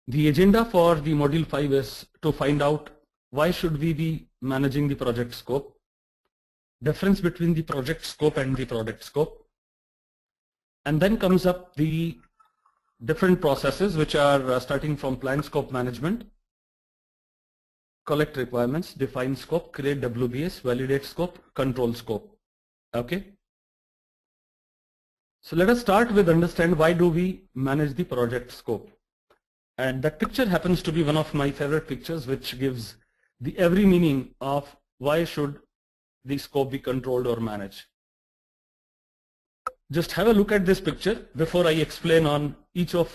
The agenda for the module 5 is to find out why should we be managing the project scope, difference between the project scope and the product scope, and then comes up the different processes which are starting from plan scope management, collect requirements, define scope, create WBS, validate scope, control scope. Okay. So let us start with understand why do we manage the project scope. And that picture happens to be one of my favorite pictures, which gives the every meaning of why should the scope be controlled or managed. Just have a look at this picture before I explain on each of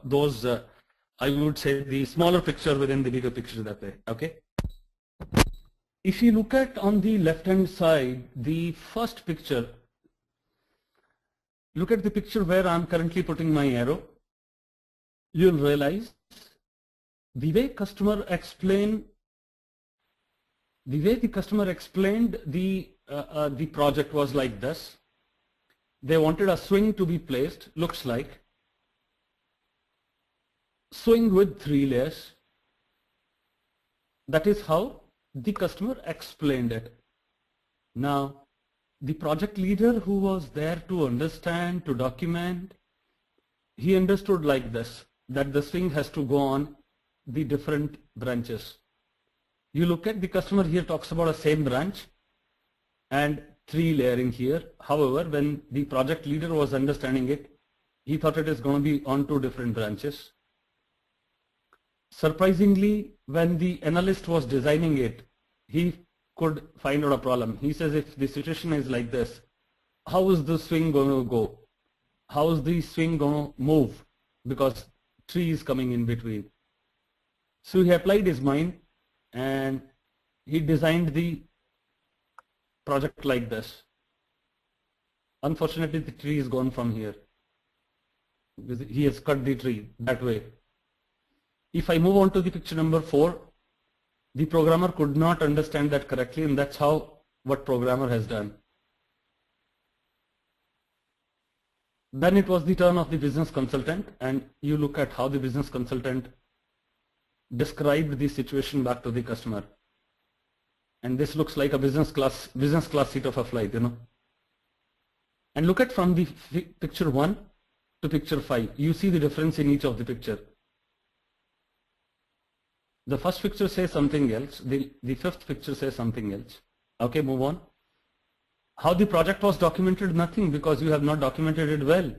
those, I would say the smaller picture within the bigger picture that way, okay? If you look at on the left hand side, the first picture, look at the picture where I'm currently putting my arrow. You'll realize the way the customer explained the project was like this. They wanted a swing to be placed, looks like swing with 3 layers. That is how the customer explained it. Now, the project leader who was there to understand, to document, he understood like this, that the swing has to go on the different branches. You look at the customer here talks about a same branch and 3 layering here. However, when the project leader was understanding it, he thought it is going to be on 2 different branches. Surprisingly, when the analyst was designing it, he could find out a problem. He says, if the situation is like this, how is the swing going to go? How is the swing going to move? Because 3 is coming in between. So he applied his mind and he designed the project like this. Unfortunately, the tree is gone from here because he has cut the tree that way. If I move on to the picture number 4, the programmer could not understand that correctly, and that's how what programmer has done. Then it was the turn of the business consultant, and you look at how the business consultant described the situation back to the customer. And this looks like a business class seat of a flight, you know. And look at from the picture 1 to picture 5. You see the difference in each of the picture. The first picture says something else. The 5th picture says something else. Okay, move on. How the project was documented? Nothing, because you have not documented it well.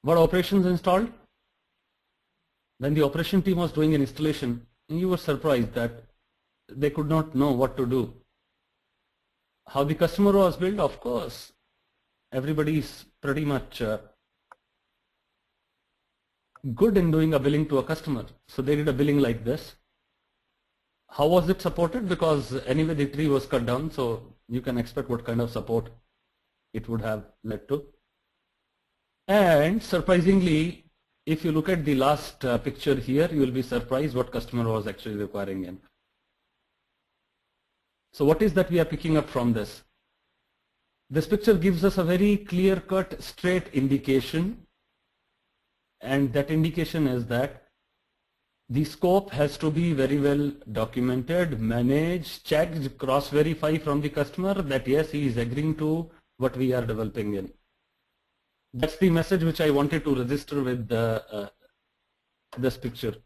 What operations installed? When the operation team was doing an installation, you were surprised that they could not know what to do. How the customer was billed? Of course, everybody is pretty much good in doing a billing to a customer. So they did a billing like this. How was it supported? Because anyway the tree was cut down, so you can expect what kind of support it would have led to. And surprisingly, if you look at the last picture here, you will be surprised what customer was actually requiring in. So what is that we are picking up from this? This picture gives us a very clear-cut, straight indication, and that indication is that the scope has to be very well documented, managed, checked, cross-verify from the customer that yes, he is agreeing to what we are developing in. That's the message which I wanted to register with this picture.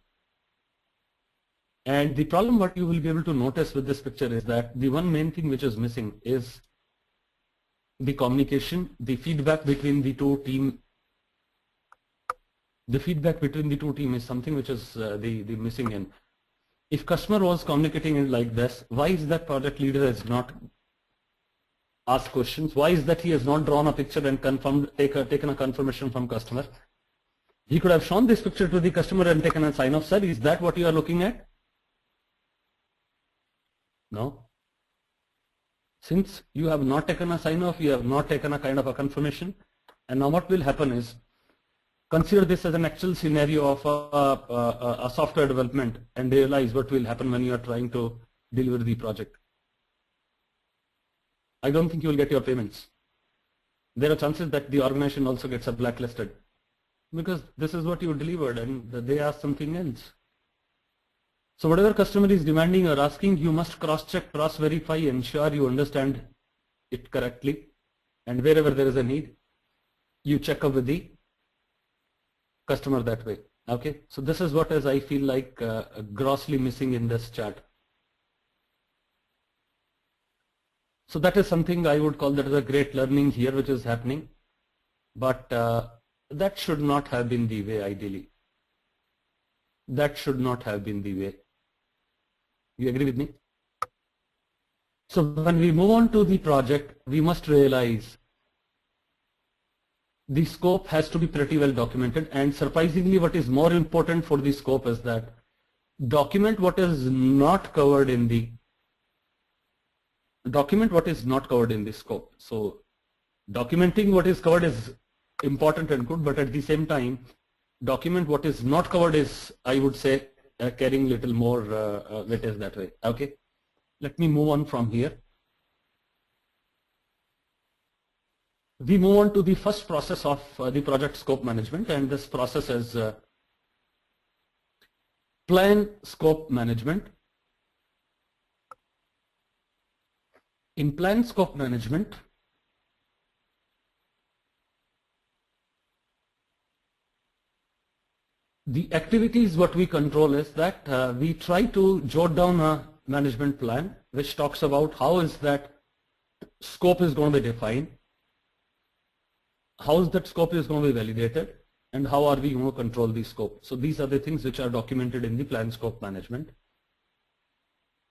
And the problem what you will be able to notice with this picture is that the one main thing which is missing is the communication, the feedback between the two team. The feedback between the two teams is something which is the missing in. If customer was communicating it like this, why is that project leader has not asked questions? Why is that he has not drawn a picture and confirmed, taken a confirmation from customer? He could have shown this picture to the customer and taken a sign off. Sir, is that what you are looking at? No. Since you have not taken a sign off, you have not taken a kind of a confirmation. And now what will happen is, consider this as an actual scenario of a software development and realize what will happen when you are trying to deliver the project. I don't think you will get your payments. there are chances that the organization also gets blacklisted because this is what you delivered and they ask something else. So whatever customer is demanding or asking, you must cross-check, cross-verify, ensure you understand it correctly, and wherever there is a need, you check up with the customer that way. Okay, so this is what is I feel like grossly missing in this chart. So that is something I would call that as a great learning here which is happening, but that should not have been the way ideally. That should not have been the way. You agree with me? So when we move on to the project, we must realize the scope has to be pretty well documented, and surprisingly what is more important for the scope is that document what is not covered in the scope. So documenting what is covered is important and good, but at the same time document what is not covered is, I would say, carrying little more weight is that way. Okay, let me move on from here. We move on to the first process of the project scope management, and this process is plan scope management. In plan scope management, the activities what we control is that we try to jot down a management plan which talks about how is that scope is going to be defined, how is that scope is going to be validated, and how are we going to control the scope. So these are the things which are documented in the plan scope management.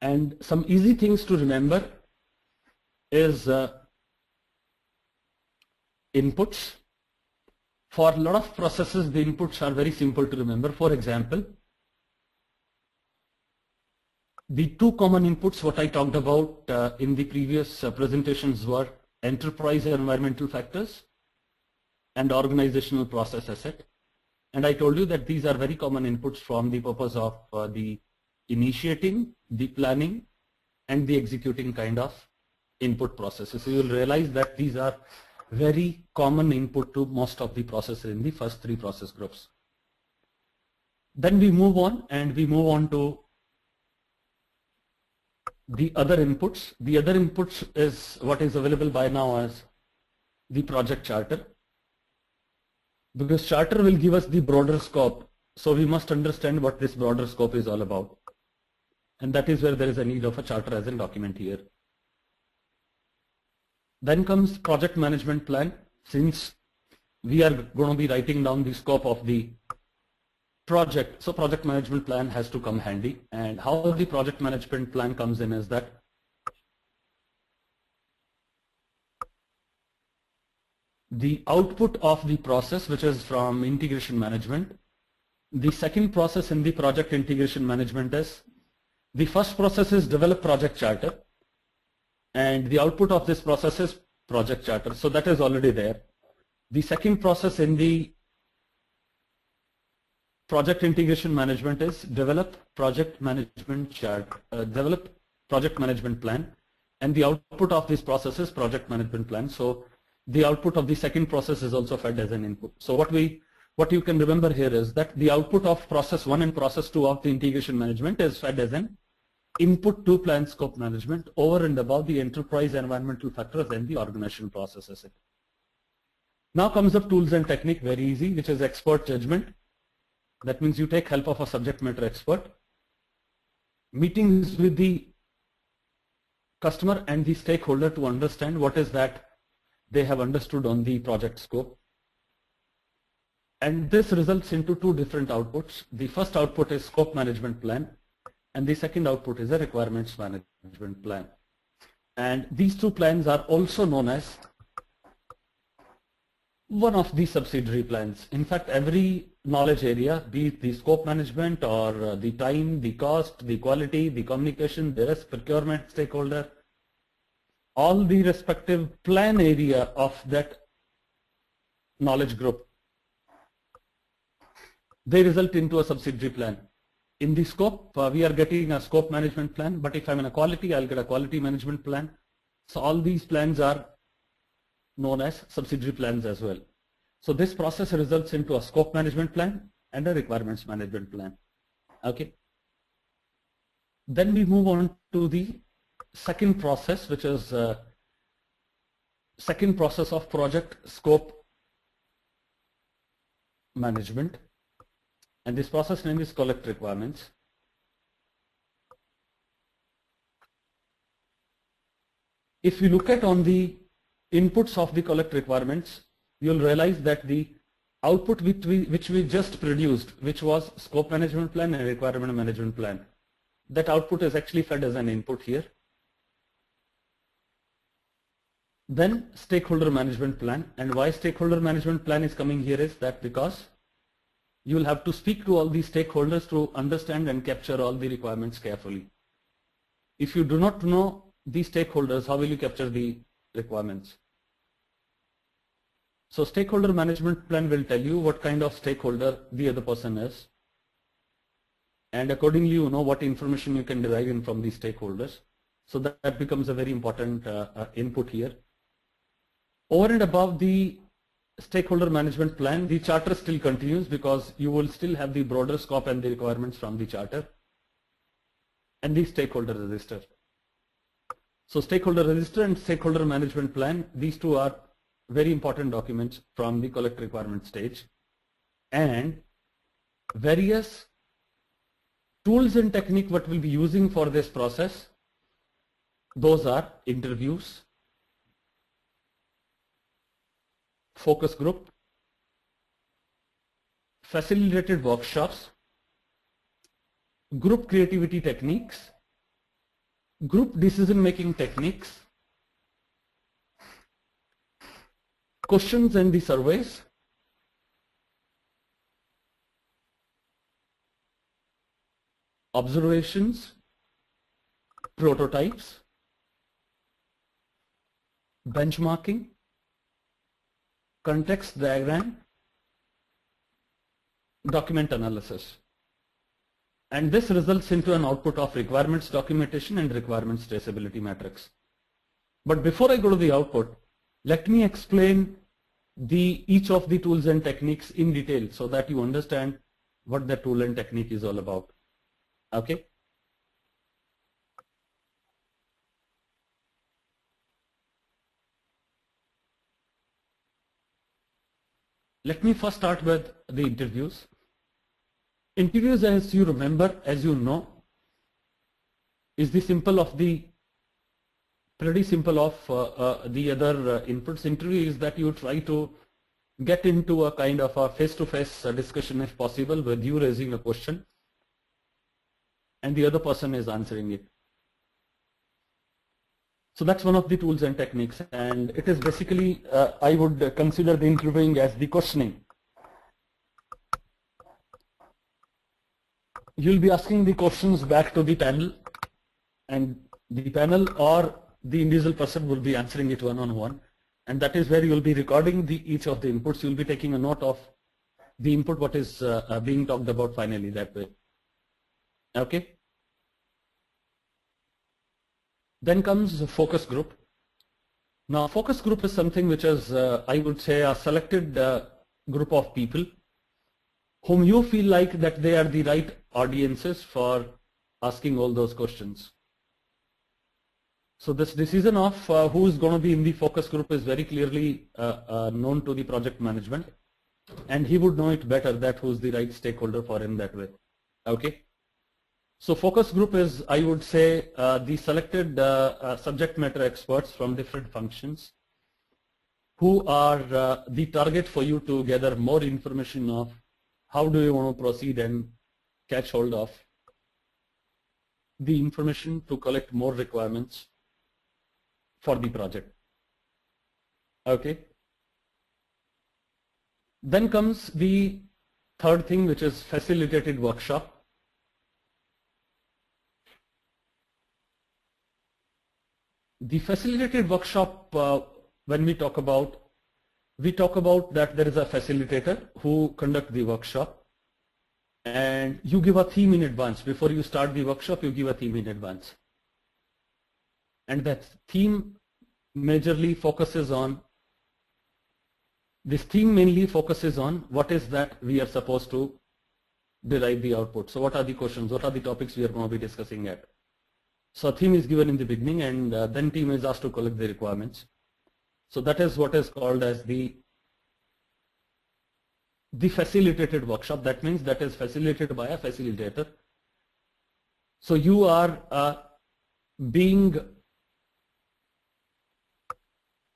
And some easy things to remember is inputs. For a lot of processes, the inputs are very simple to remember. For example, the two common inputs what I talked about in the previous presentations were enterprise and environmental factors and organizational process asset. And I told you that these are very common inputs from the purpose of the initiating, the planning, and the executing kind of input processes. So you will realize that these are very common input to most of the processes in the first three process groups. Then we move on and we move on to the other inputs. The other inputs is what is available by now as the project charter. Because charter will give us the broader scope, so we must understand what this broader scope is all about. And that is where there is a need of a charter as a document here. Then comes project management plan. Since we are going to be writing down the scope of the project, so project management plan has to come handy. And how the project management plan comes in is that the output of the process, which is from integration management. The second process in the project integration management is, the first process is develop project charter, and the output of this process is project charter. So that is already there. The second process in the project integration management is develop project management chart, develop project management plan, and the output of this process is project management plan. So the output of the second process is also fed as an input. So what you can remember here is that the output of process 1 and process 2 of the integration management is fed as an input to plan scope management over and above the enterprise environmental factors and the organizational processes. Now comes up tools and technique, very easy, which is expert judgment. That means you take help of a subject matter expert. Meetings with the customer and the stakeholder to understand what is that they have understood on the project scope. And this results into two different outputs. The first output is scope management plan, and the second output is a requirements management plan. And these two plans are also known as one of the subsidiary plans. In fact, every knowledge area, be it the scope management or the time, the cost, the quality, the communication, the risk, procurement, stakeholder, all the respective plan area of that knowledge group, they result into a subsidiary plan. In the scope, we are getting a scope management plan, but if I'm in a quality, I'll get a quality management plan. So all these plans are known as subsidiary plans as well. So this process results into a scope management plan and a requirements management plan. Okay. Then we move on to the second process, which is second process of project scope management, and this process name is collect requirements. If you look at on the inputs of the collect requirements, you'll realize that the output which we just produced, which was scope management plan and requirement management plan, that output is actually fed as an input here. Then stakeholder management plan, and why stakeholder management plan is coming here is that because you will have to speak to all the stakeholders to understand and capture all the requirements carefully. If you do not know the stakeholders, how will you capture the requirements? So stakeholder management plan will tell you what kind of stakeholder the other person is, and accordingly you know what information you can derive in from these stakeholders. So that becomes a very important input here. Over and above the stakeholder management plan, the charter still continues because you will still have the broader scope and the requirements from the charter and the stakeholder register. So stakeholder register and stakeholder management plan, these two are very important documents from the collect requirement stage. And various tools and technique what we'll be using for this process, those are interviews, focus group, facilitated workshops, group creativity techniques, group decision making techniques, questions and the surveys, observations, prototypes, benchmarking, context diagram, document analysis. And this results into an output of requirements documentation and requirements traceability matrix. But before I go to the output, let me explain each of the tools and techniques in detail so that you understand what the tool and technique is all about. Okay. Let me first start with the interviews. Interviews, as you remember, as you know, is the pretty simple of the other inputs. Interview is that you try to get into a kind of a face-to-face discussion if possible, with you raising a question and the other person is answering it. So that's one of the tools and techniques, and it is basically, I would consider the interviewing as the questioning. You'll be asking the questions back to the panel, and the panel or the individual person will be answering it one-on-one, and that is where you'll be recording each of the inputs. You'll be taking a note of the input, what is being talked about finally that way. Okay. Then comes the focus group. Now focus group is something which is, I would say, a selected group of people whom you feel like that they are the right audiences for asking all those questions. So this decision of who is going to be in the focus group is very clearly known to the project management, and he would know it better that who's the right stakeholder for him that way. Okay. So focus group is, I would say, the selected subject matter experts from different functions who are the target for you to gather more information of how do you want to proceed and catch hold of the information to collect more requirements for the project. Okay. Then comes the third thing, which is facilitated workshop. The facilitated workshop, when we talk about that there is a facilitator who conducts the workshop, and you give a theme in advance. Before you start the workshop, you give a theme in advance. And that theme majorly focuses on This theme mainly focuses on what is that we are supposed to derive the output. So what are the questions, what are the topics we are going to be discussing at. So a theme is given in the beginning, and then team is asked to collect the requirements. So that is what is called as the facilitated workshop. That means that is facilitated by a facilitator. So you are being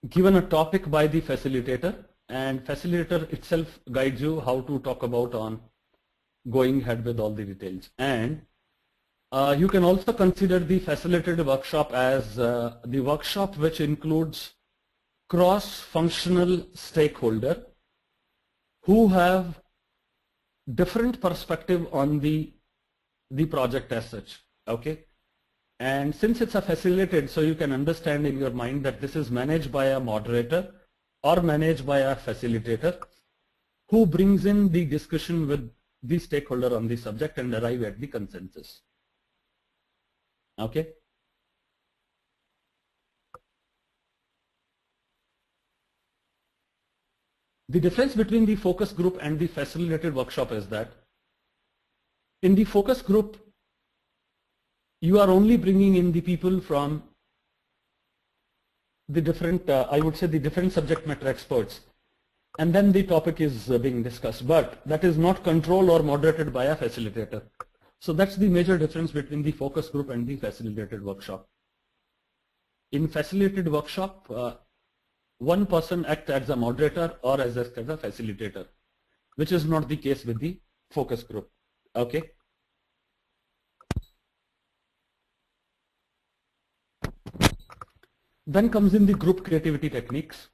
given a topic by the facilitator, and facilitator itself guides you how to talk about on going ahead with all the details. And you can also consider the facilitated workshop as the workshop which includes cross-functional stakeholder who have different perspective on the project as such. Okay, and since it's a facilitated, so you can understand in your mind that this is managed by a moderator or managed by a facilitator who brings in the discussion with the stakeholder on the subject and arrive at the consensus. Okay. The difference between the focus group and the facilitated workshop is that in the focus group, you are only bringing in the people from the different, I would say the different subject matter experts, and then the topic is being discussed, but that is not controlled or moderated by a facilitator. So that's the major difference between the focus group and the facilitated workshop. In facilitated workshop, one person acts as a moderator or as a facilitator, which is not the case with the focus group. Okay. Then comes in the group creativity techniques.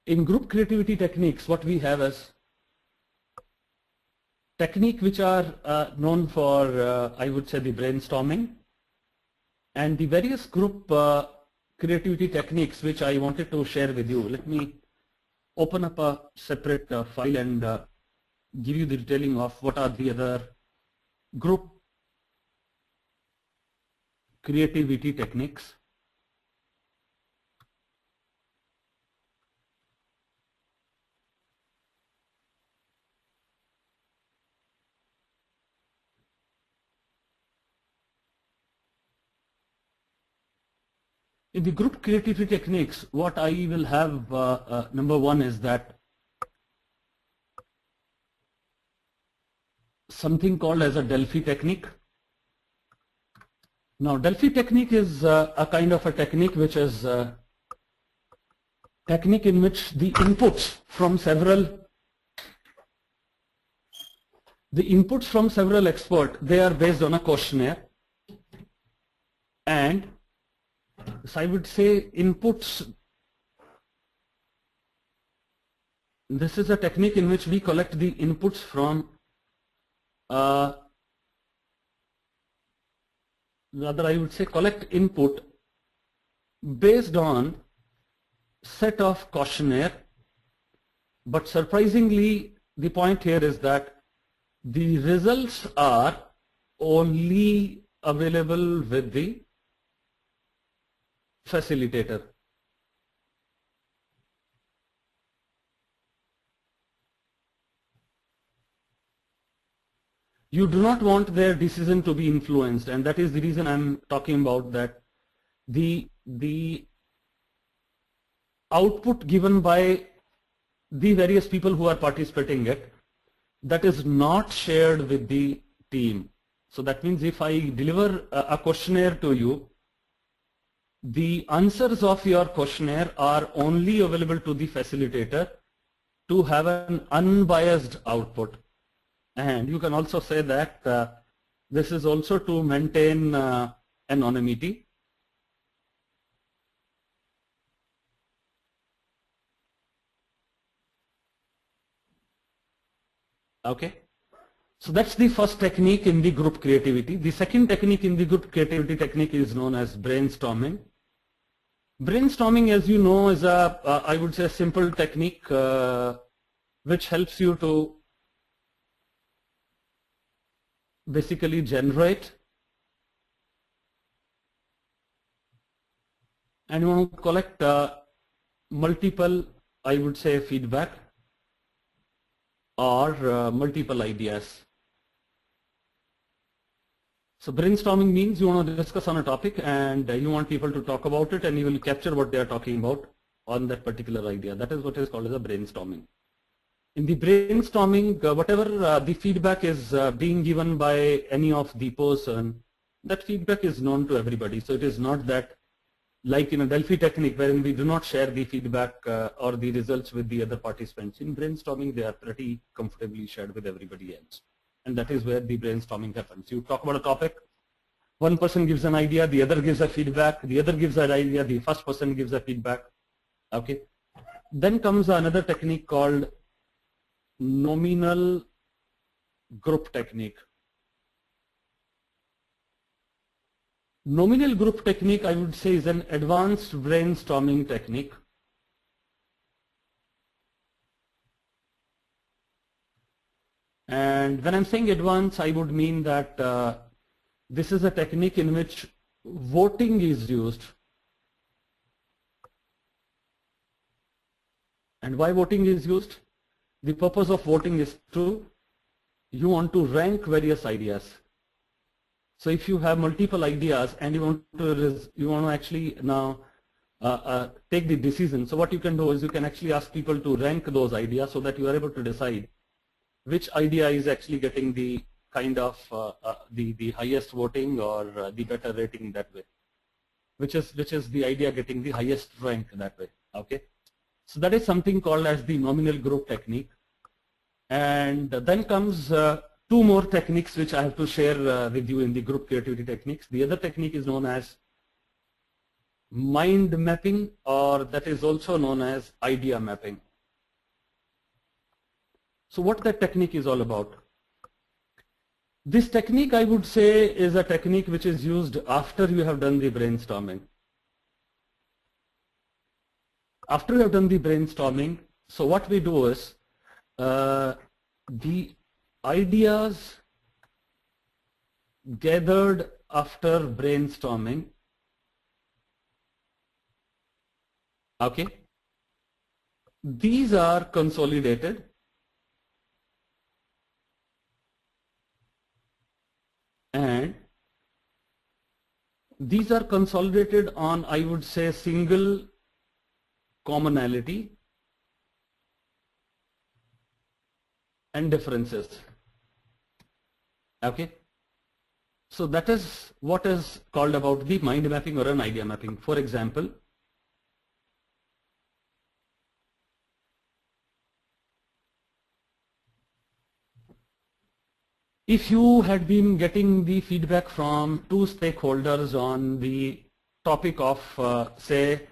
In group creativity techniques, what we have is technique which are known for, I would say, the brainstorming, and the various group creativity techniques which I wanted to share with you. Let me open up a separate file and give you the detailing of what are the other group creativity techniques. In the group creativity techniques, what I will have, number one is that something called as a Delphi technique. Now Delphi technique is a kind of a technique which is technique in which the inputs from several experts, they are based on a questionnaire, and so I would say inputs, this is a technique in which we collect the inputs from rather I would say collect input based on set of questionnaire, but surprisingly the point here is that the results are only available with the facilitator. You do not want their decision to be influenced, and that is the reason I'm talking about that the output given by the various people who are participating it, that is not shared with the team. So that means if I deliver a questionnaire to you, the answers of your questionnaire are only available to the facilitator to have an unbiased output. And you can also say that this is also to maintain anonymity. Okay, so that's the first technique in the group creativity. The second technique in the group creativity technique is known as brainstorming. Brainstorming, as you know, is a I would say a simple technique which helps you to basically generate and you want to collect multiple I would say feedback or multiple ideas. So brainstorming means you want to discuss on a topic and you want people to talk about it, and you will capture what they are talking about on that particular idea. That is what is called as a brainstorming. In the brainstorming, whatever the feedback is being given by any of the person, that feedback is known to everybody. So it is not that like in a Delphi technique wherein we do not share the feedback or the results with the other participants. In brainstorming, they are pretty comfortably shared with everybody else. And that is where the brainstorming happens. You talk about a topic, one person gives an idea, the other gives a feedback, the other gives an idea, the first person gives a feedback. Okay. Then comes another technique called nominal group technique. Nominal group technique, I would say, is an advanced brainstorming technique. And when I'm saying advanced, I would mean that this is a technique in which voting is used. And why voting is used? The purpose of voting is you want to rank various ideas. So if you have multiple ideas and you want to actually now take the decision. So what you can do is you can actually ask people to rank those ideas so that you are able to decide which idea is actually getting the kind of the highest voting or the better rating that way, which is the idea getting the highest rank that way. Okay, so that is something called as the nominal group technique. And then comes two more techniques which I have to share with you in the group creativity techniques. The other technique is known as mind mapping, or that is also known as idea mapping. So what that technique is all about? This technique, I would say, is a technique which is used after you have done the brainstorming. After you have done the brainstorming, so what we do is the ideas gathered after brainstorming, okay, these are consolidated and these are consolidated on, I would say, single commonality and differences. Okay, so that is what is called about the mind mapping or an idea mapping. For example, if you had been getting the feedback from two stakeholders on the topic of say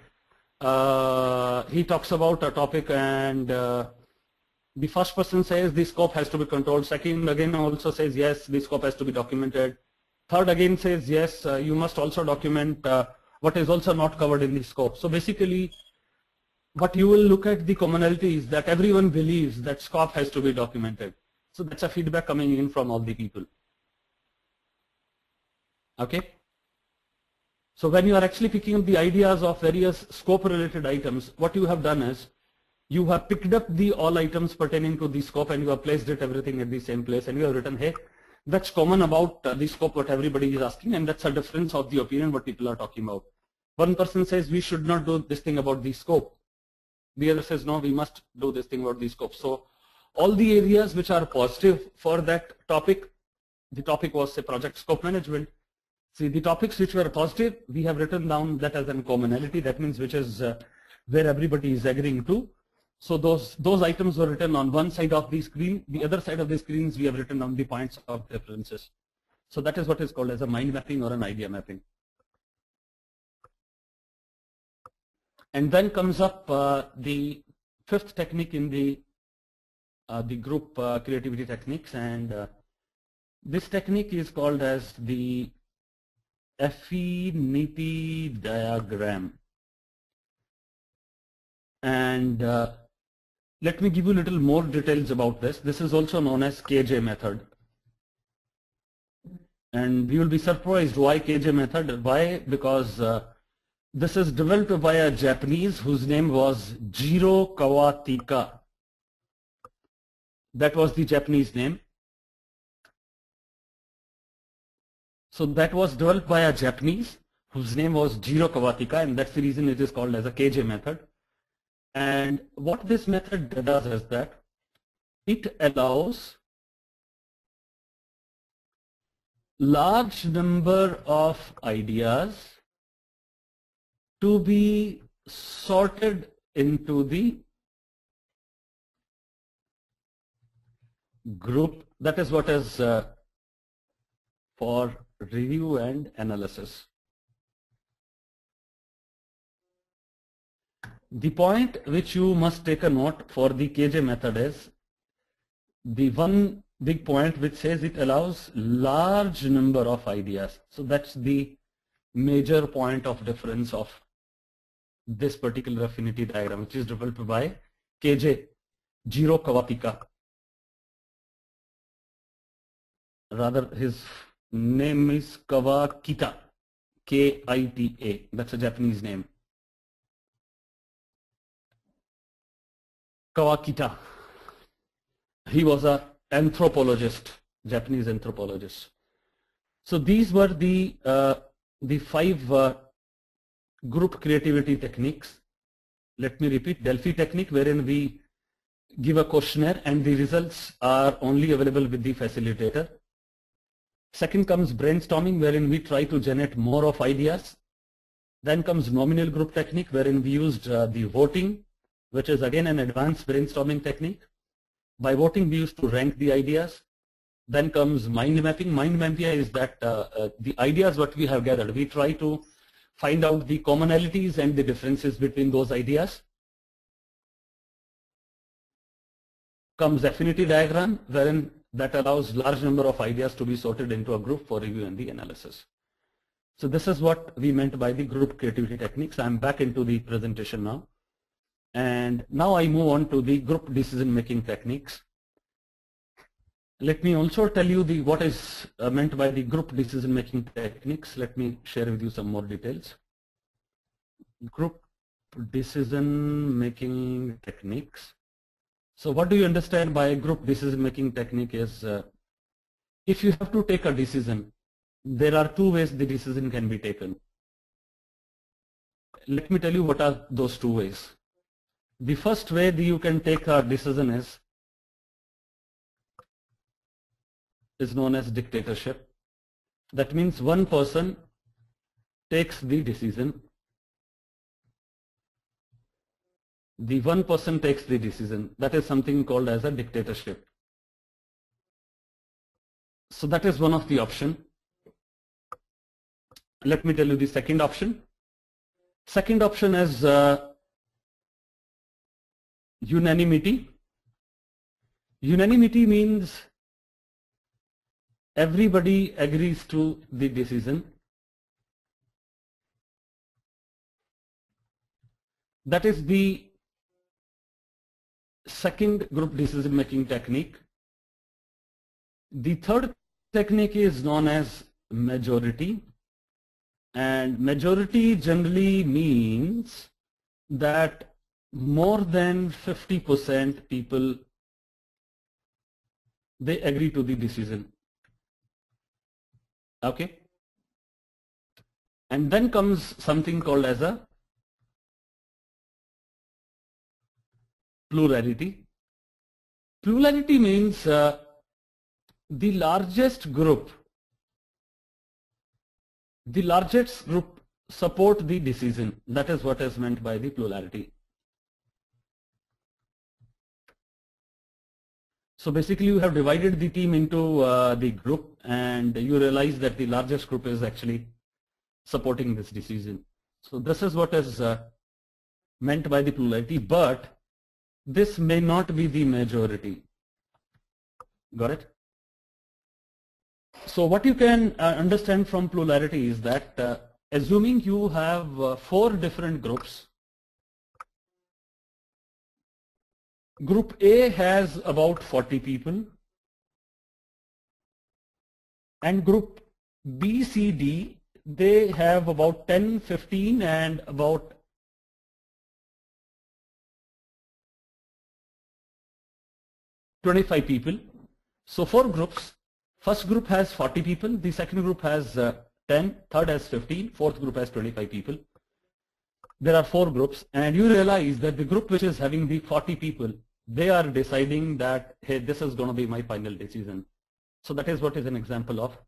he talks about a topic and the first person says the scope has to be controlled, second again also says yes, the scope has to be documented, third again says yes, you must also document what is also not covered in the scope. So basically what you will look at the commonality is that everyone believes that scope has to be documented. So that's a feedback coming in from all the people. Okay. So when you are actually picking up the ideas of various scope related items, what you have done is you have picked up the all items pertaining to the scope and you have placed it everything at the same place and you have written, hey, that's common about the scope what everybody is asking, and that's a difference of the opinion what people are talking about. One person says we should not do this thing about the scope. The other says no, we must do this thing about the scope. So all the areas which are positive for that topic, the topic was say project scope management. See, the topics which were positive, we have written down that as a commonality. That means which is where everybody is agreeing to. So those items were written on one side of the screen. The other side of the screens we have written down the points of differences. So that is what is called as a mind mapping or an idea mapping. And then comes up the fifth technique in the group creativity techniques, and this technique is called as the Affinity Diagram. And let me give you a little more details about this. This is also known as KJ method. And you will be surprised why KJ method. Why? Because This is developed by a Japanese whose name was Jiro Kawatika. That was the Japanese name. So that was developed by a Japanese whose name was Jiro Kawatika, and that's the reason it is called as a KJ method. And what this method does is that it allows large number of ideas to be sorted into the group. That is what is for review and analysis. The point which you must take a note for the KJ method is the one big point which says it allows large number of ideas. So that's the major point of difference of this particular affinity diagram, which is developed by KJ, Jiro Kawatika. Rather, his name is Kawakita, K-I-T-A. That's a Japanese name. Kawakita. He was an anthropologist, Japanese anthropologist. So these were the 5 group creativity techniques. Let me repeat: Delphi technique, wherein we give a questionnaire and the results are only available with the facilitator. Second comes brainstorming, wherein we try to generate more of ideas. Then comes nominal group technique, wherein we used the voting, which is again an advanced brainstorming technique. By voting, we used to rank the ideas. Then comes mind mapping. Mind mapping is that the ideas what we have gathered, we try to find out the commonalities and the differences between those ideas. Comes affinity diagram, wherein that allows large number of ideas to be sorted into a group for review and the analysis. So this is what we meant by the group creativity techniques. I'm back into the presentation now. And now I move on to the group decision making techniques. Let me also tell you what is meant by the group decision making techniques. Let me share with you some more details. Group decision making techniques. So what do you understand by group decision making technique is, if you have to take a decision, there are 2 ways the decision can be taken. Let me tell you what are those 2 ways. The first way that you can take a decision is known as dictatorship. That means one person takes the decision. The one person takes the decision. That is something called as a dictatorship. So that is one of the options. Let me tell you the second option. Second option is unanimity. Unanimity means everybody agrees to the decision. That is the second group decision making technique. The third technique is known as majority, and majority generally means that more than 50% people, they agree to the decision. Okay, and then comes something called as a plurality. Plurality means the largest group support the decision. That is what is meant by the plurality. So basically you have divided the team into the group, and you realize that the largest group is actually supporting this decision. So this is what is meant by the plurality, but this may not be the majority. Got it? So what you can understand from plurality is that assuming you have 4 different groups. Group A has about 40 people, and group B, C, D, they have about 10, 15 and about 25 people. So 4 groups. First group has 40 people, the second group has 10, third has 15, fourth group has 25 people. There are 4 groups, and you realize that the group which is having the 40 people, they are deciding that, hey, this is going to be my final decision. So that is what is an example of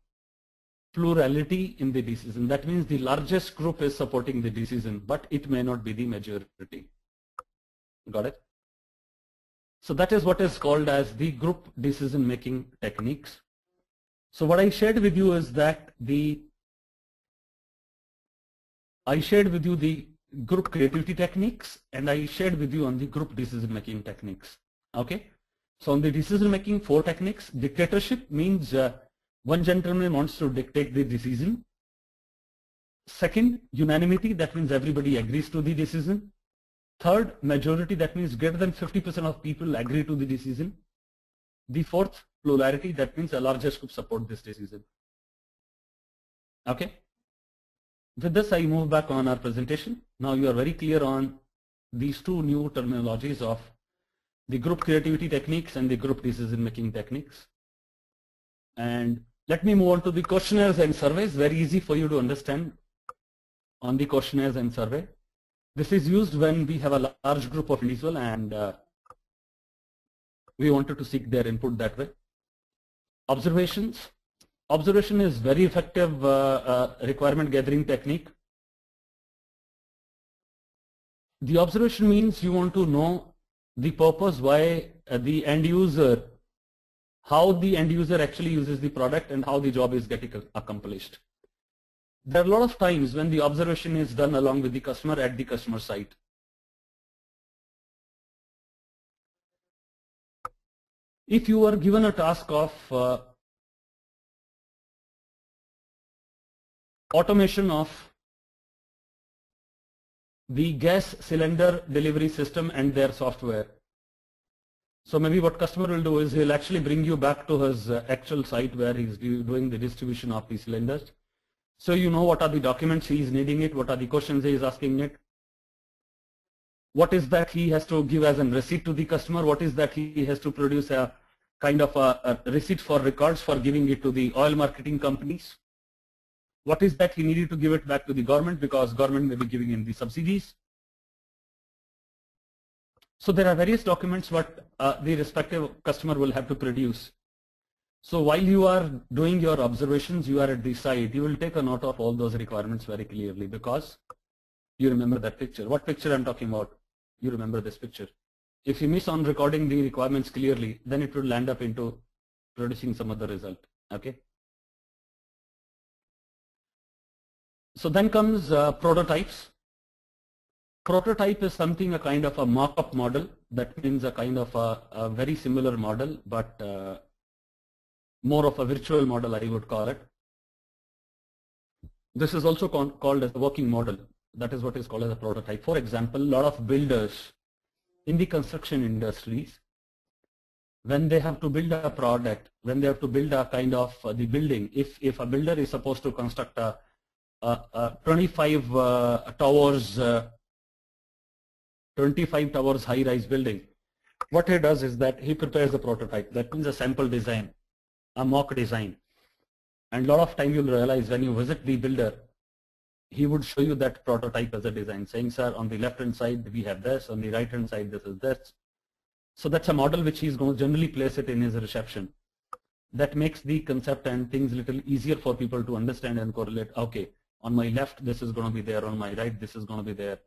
plurality in the decision. That means the largest group is supporting the decision, but it may not be the majority. Got it? So that is what is called as the group decision making techniques. So what I shared with you is that I shared with you the group creativity techniques, and I shared with you on the group decision making techniques. Okay. So on the decision making 4 techniques, dictatorship means one gentleman wants to dictate the decision. Second, unanimity, that means everybody agrees to the decision. Third, majority, that means greater than 50% of people agree to the decision. The fourth, plurality, that means the largest group support this decision. Okay. With this, I move back on our presentation. Now you are very clear on these 2 new terminologies of the group creativity techniques and the group decision making techniques. And let me move on to the questionnaires and surveys. Very easy for you to understand on the questionnaires and survey. This is used when we have a large group of individuals and we wanted to seek their input that way. Observations. Observation is very effective requirement gathering technique. The observation means you want to know the purpose why the end user, how the end user actually uses the product and how the job is getting accomplished. There are a lot of times when the observation is done along with the customer at the customer site. If you are given a task of automation of the gas cylinder delivery system and their software. So maybe what customer will do is he'll actually bring you back to his actual site where he's doing the distribution of the cylinders. So you know what are the documents he is needing it, what are the questions he is asking it, what is that he has to give as a receipt to the customer, what is that he has to produce a kind of a receipt for records for giving it to the oil marketing companies. What is that he needed to give it back to the government because government may be giving him the subsidies. So there are various documents what the respective customer will have to produce. So while you are doing your observations, you are at the site, you will take a note of all those requirements very clearly because you remember that picture. What picture I'm talking about? You remember this picture. If you miss on recording the requirements clearly, then it will land up into producing some other result. Okay. So then comes prototypes. Prototype is something a kind of a mock-up model. That means a kind of a very similar model, but more of a virtual model, I would call it. This is also called as a working model. That is what is called as a prototype. For example, a lot of builders in the construction industries, when they have to build a product, when they have to build a kind of the building, if a builder is supposed to construct a 25 towers high-rise building, what he does is that he prepares a prototype. That means a sample design, a mock design. And a lot of time you'll realize when you visit the builder, he would show you that prototype as a design, saying, sir, on the left-hand side we have this, on the right-hand side this is this. So that's a model which he's going to generally place it in his reception. That makes the concept and things a little easier for people to understand and correlate. Okay, on my left this is going to be there, on my right this is going to be there.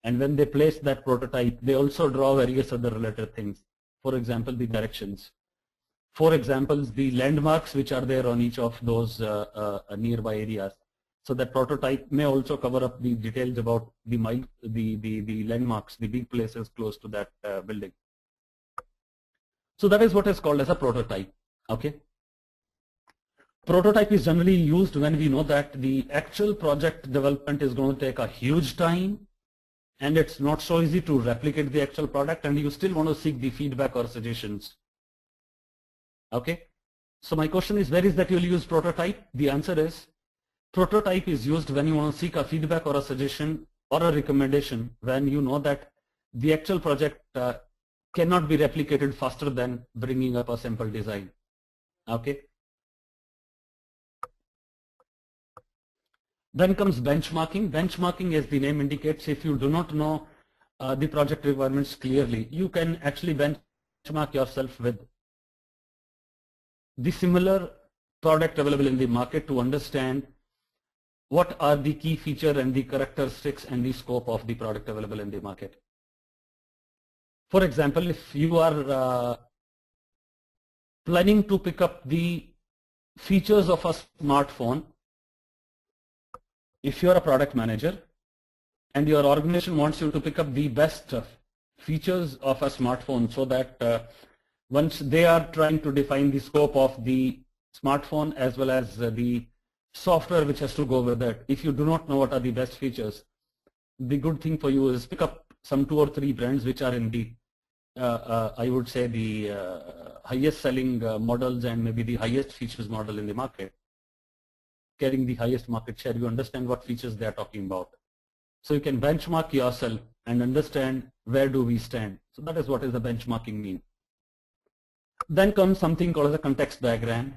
And when they place that prototype, they also draw various other related things. For example, the directions. For example, the landmarks which are there on each of those nearby areas. So that prototype may also cover up the details about the landmarks, the big places close to that building. So that is what is called as a prototype. Okay. Prototype is generally used when we know that the actual project development is going to take a huge time and it's not so easy to replicate the actual product and you still want to seek the feedback or suggestions. Okay. So my question is, where is that you'll use prototype? The answer is Prototype is used when you want to seek a feedback or a suggestion or a recommendation, when you know that the actual project cannot be replicated faster than bringing up a simple design. Okay. Then comes benchmarking. Benchmarking, as the name indicates, if you do not know the project requirements clearly, you can actually benchmark yourself with the similar product available in the market to understand what are the key feature and the characteristics and the scope of the product available in the market. For example, if you are planning to pick up the features of a smartphone, if you are a product manager and your organization wants you to pick up the best features of a smartphone, so that once they are trying to define the scope of the smartphone as well as the software which has to go with it, if you do not know what are the best features, the good thing for you is pick up some 2 or 3 brands which are in the I would say the highest selling models and maybe the highest features model in the market, carrying the highest market share. You understand what features they are talking about. So you can benchmark yourself and understand where do we stand. So that is what is the benchmarking mean. Then comes something called as a context diagram.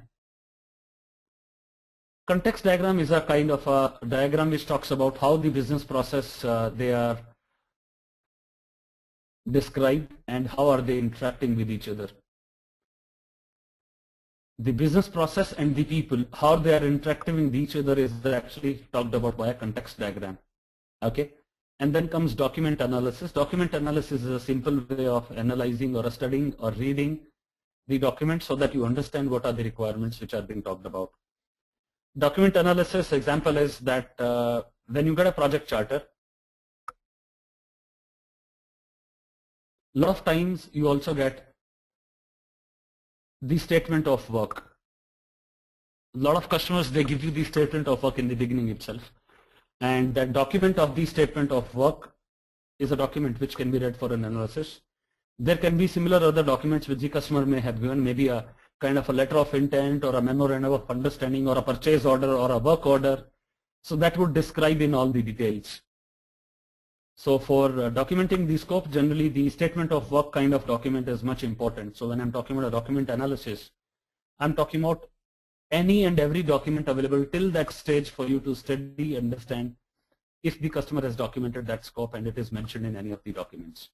Context diagram is a kind of a diagram which talks about how the business process they are described and how are they interacting with each other. The business process and the people, how they are interacting with each other, is actually talked about by a context diagram. Okay. And then comes document analysis. Document analysis is a simple way of analyzing or studying or reading the document so that you understand what are the requirements which are being talked about. Document analysis example is that when you get a project charter, a lot of times you also get the statement of work. A lot of customers, they give you the statement of work in the beginning itself, and that document of the statement of work is a document which can be read for an analysis. There can be similar other documents which the customer may have given, maybe a kind of a letter of intent or a memorandum of understanding or a purchase order or a work order. So that would describe in all the details. So for documenting the scope, generally the statement of work kind of document is much important. So when I'm talking about a document analysis, I'm talking about any and every document available till that stage for you to study, understand if the customer has documented that scope and it is mentioned in any of the documents.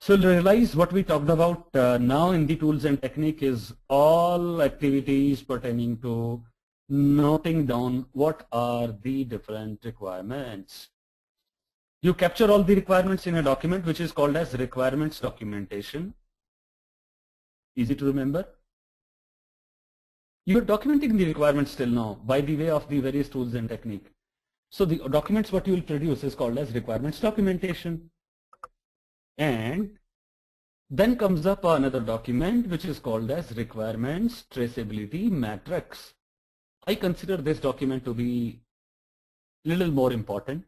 So realize what we talked about now in the tools and technique is all activities pertaining to noting down what are the different requirements. You capture all the requirements in a document which is called as requirements documentation. Easy to remember. You are documenting the requirements till now by the way of the various tools and technique. So the documents what you will produce is called as requirements documentation. And then comes up another document which is called as requirements traceability matrix. I consider this document to be a little more important.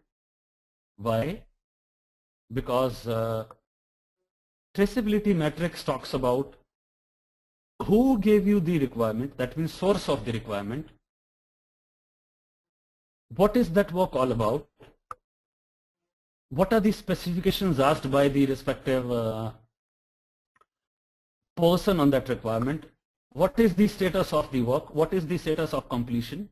Why? Because traceability matrix talks about who gave you the requirement, that means source of the requirement. What is that work all about? What are the specifications asked by the respective person on that requirement? What is the status of the work? What is the status of completion?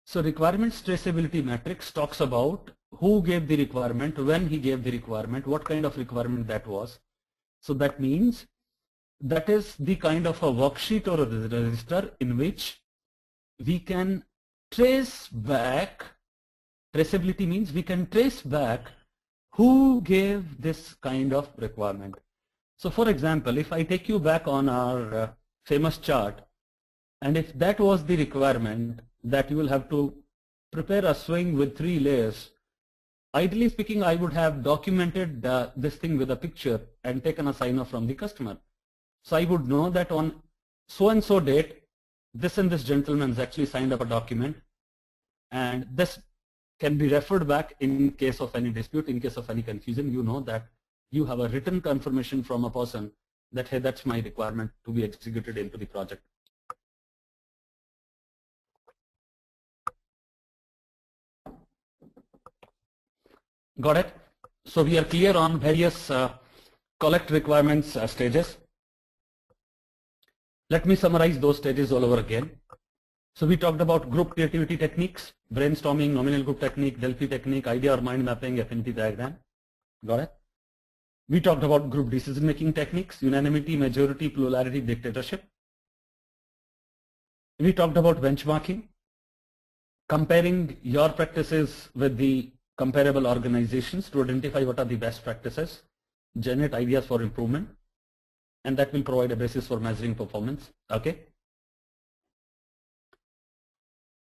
So requirements traceability matrix talks about who gave the requirement, when he gave the requirement, what kind of requirement that was. So that means that is the kind of a worksheet or a register in which we can trace back. Traceability means we can trace back who gave this kind of requirement. So for example, if I take you back on our famous chart, and if that was the requirement that you will have to prepare a swing with 3 layers, ideally speaking, I would have documented this thing with a picture and taken a sign off from the customer. So I would know that on so and so date, this and this gentleman has actually signed up a document, and this can be referred back in case of any dispute, in case of any confusion. You know that you have a written confirmation from a person that, hey, that's my requirement to be executed into the project. Got it? So we are clear on various collect requirements stages. Let me summarize those stages all over again. So we talked about group creativity techniques, brainstorming, nominal group technique, Delphi technique, idea or mind mapping, affinity diagram. Got it? We talked about group decision making techniques, unanimity, majority, plurality, dictatorship. We talked about benchmarking, comparing your practices with the comparable organizations to identify what are the best practices, generate ideas for improvement, and that will provide a basis for measuring performance. Okay.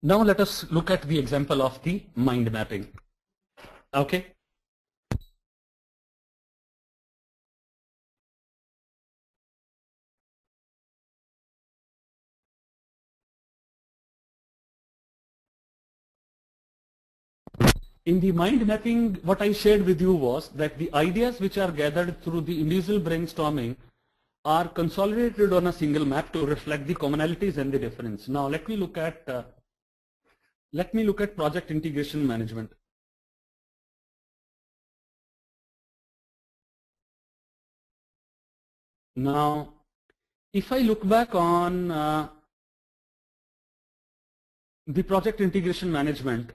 Now let us look at the example of the mind mapping. Okay. In the mind mapping, what I shared with you was that the ideas which are gathered through the individual brainstorming are consolidated on a single map to reflect the commonalities and the difference. Now let me look at project integration management. Now, if I look back on the project integration management,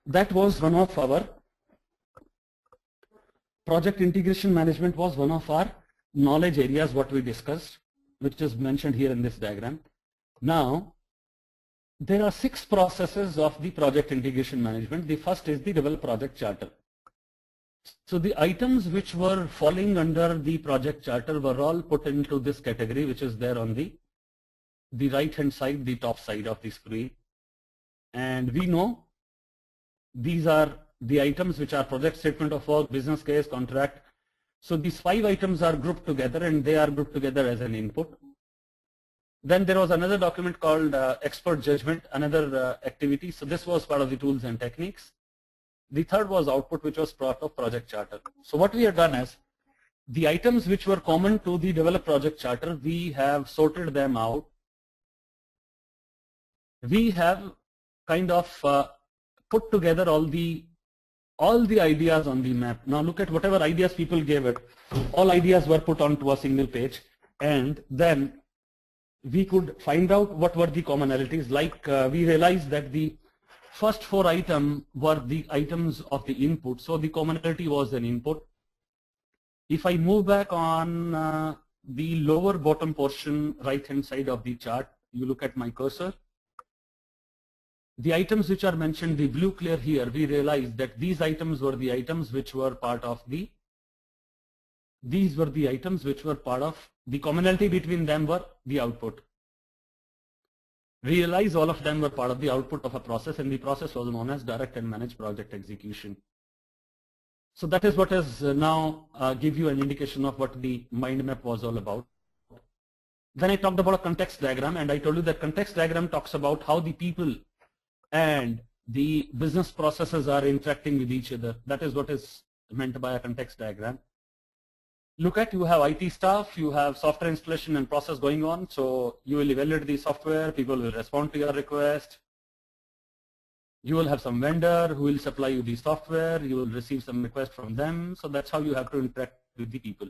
that was one of our project integration management was one of our knowledge areas what we discussed, which is mentioned here in this diagram. Now, there are 6 processes of the project integration management. The first is the develop project charter. So the items which were falling under the project charter were all put into this category, which is there on the right hand side, the top side of the screen. And we know these are the items which are project statement of work, business case, contract. So these 5 items are grouped together and they are grouped together as an input. Then there was another document called expert judgment, another activity. So this was part of the tools and techniques. The third was output, which was part of project charter. So what we have done is the items which were common to the develop project charter, we have sorted them out. We have kind of put together all the ideas on the map. Now look at whatever ideas people gave it. All ideas were put onto a single page, and then we could find out what were the commonalities. Like we realized that the first 4 items were the items of the input, so the commonality was an input. If I move back on the lower bottom portion, right hand side of the chart, you look at my cursor. The items which are mentioned, the blue clear here, we realized that these items were the items which were part of the, the commonality between them were the output. Realize all of them were part of the output of a process, and the process was known as direct and managed project execution. So that is what has now give you an indication of what the mind map was all about. Then I talked about a context diagram, and I told you that context diagram talks about how the people and the business processes are interacting with each other. That is what is meant by a context diagram. Look at, you have IT staff, you have software installation and process going on. So you will evaluate the software, people will respond to your request. You will have some vendor who will supply you the software, you will receive some request from them. So that's how you have to interact with the people.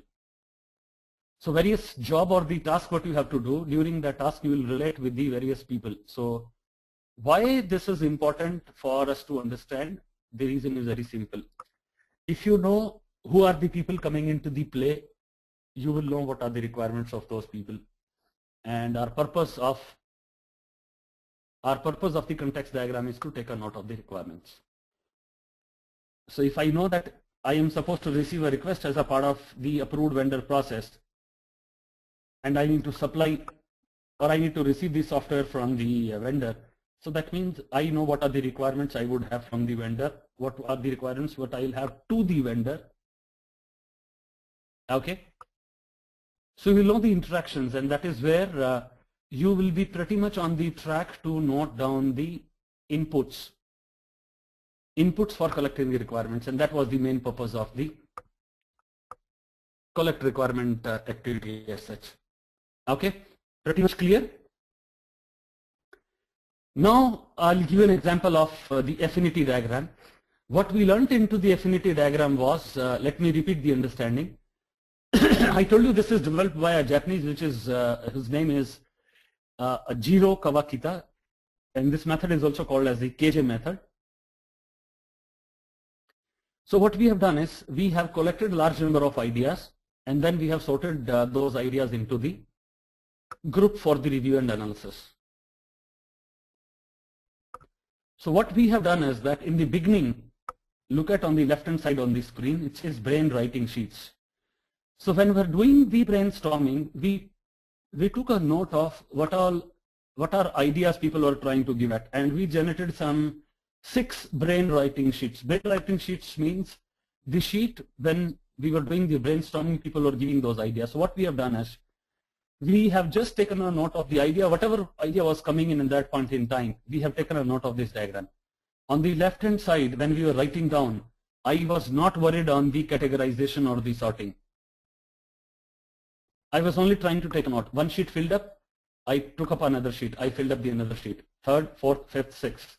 So various job or the task what you have to do, during that task you will relate with the various people. So why this is important for us to understand? The reason is very simple. If you know who are the people coming into the play, you will know what are the requirements of those people. And our purpose of the context diagram is to take a note of the requirements. So if I know that I am supposed to receive a request as a part of the approved vendor process, and I need to supply or I need to receive the software from the vendor, so that means I know what are the requirements I would have from the vendor, what are the requirements what I will have to the vendor. Okay. So you will know the interactions, and that is where you will be pretty much on the track to note down the inputs for collecting the requirements, and that was the main purpose of the collect requirement activity as such. Okay, pretty much clear? Now I'll give you an example of the affinity diagram. What we learned into the affinity diagram was, let me repeat the understanding. I told you this is developed by a Japanese, which is whose name is Jiro Kawakita, and this method is also called as the KJ method. So what we have done is we have collected a large number of ideas, and then we have sorted those ideas into the group for the review and analysis. So what we have done is that in the beginning, look at on the left hand side on the screen, it says brain writing sheets. So when we're doing the brainstorming, we took a note of what are ideas people were trying to give at, and we generated some 6 brain writing sheets. Brain writing sheets means the sheet when we were doing the brainstorming, people were giving those ideas. So what we have done is we have just taken a note of the idea, whatever idea was coming in that point in time, we have taken a note of this diagram. On the left hand side, when we were writing down, I was not worried on the categorization or the sorting. I was only trying to take a note. One sheet filled up, I took up another sheet, I filled up the another sheet, 3rd, 4th, 5th, 6th.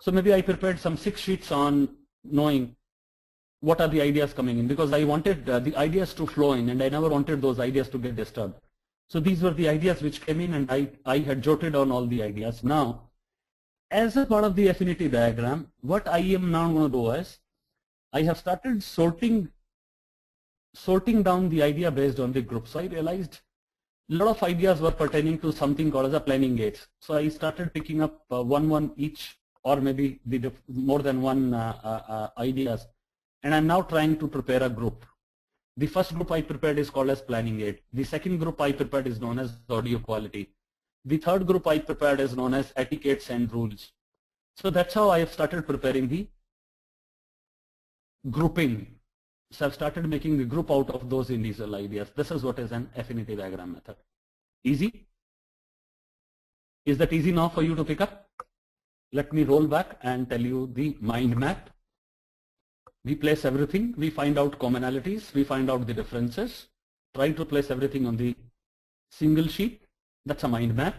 So maybe I prepared some 6 sheets on knowing what are the ideas coming in, because I wanted the ideas to flow in, and I never wanted those ideas to get disturbed. So these were the ideas which came in, and I had jotted on all the ideas. Now, as a part of the affinity diagram, what I am now going to do is I have started sorting down the idea based on the group. So I realized a lot of ideas were pertaining to something called as a planning aids. So I started picking up one each, or maybe more than one ideas, and I'm now trying to prepare a group. The first group I prepared is called as planning aid. The second group I prepared is known as audio quality. The third group I prepared is known as etiquettes and rules. So that's how I have started preparing the grouping. So I've started making the group out of those individual ideas. This is what is an affinity diagram method. Easy? Is that easy now for you to pick up? Let me roll back and tell you the mind map. We place everything, we find out commonalities, we find out the differences, try to place everything on the single sheet. That's a mind map.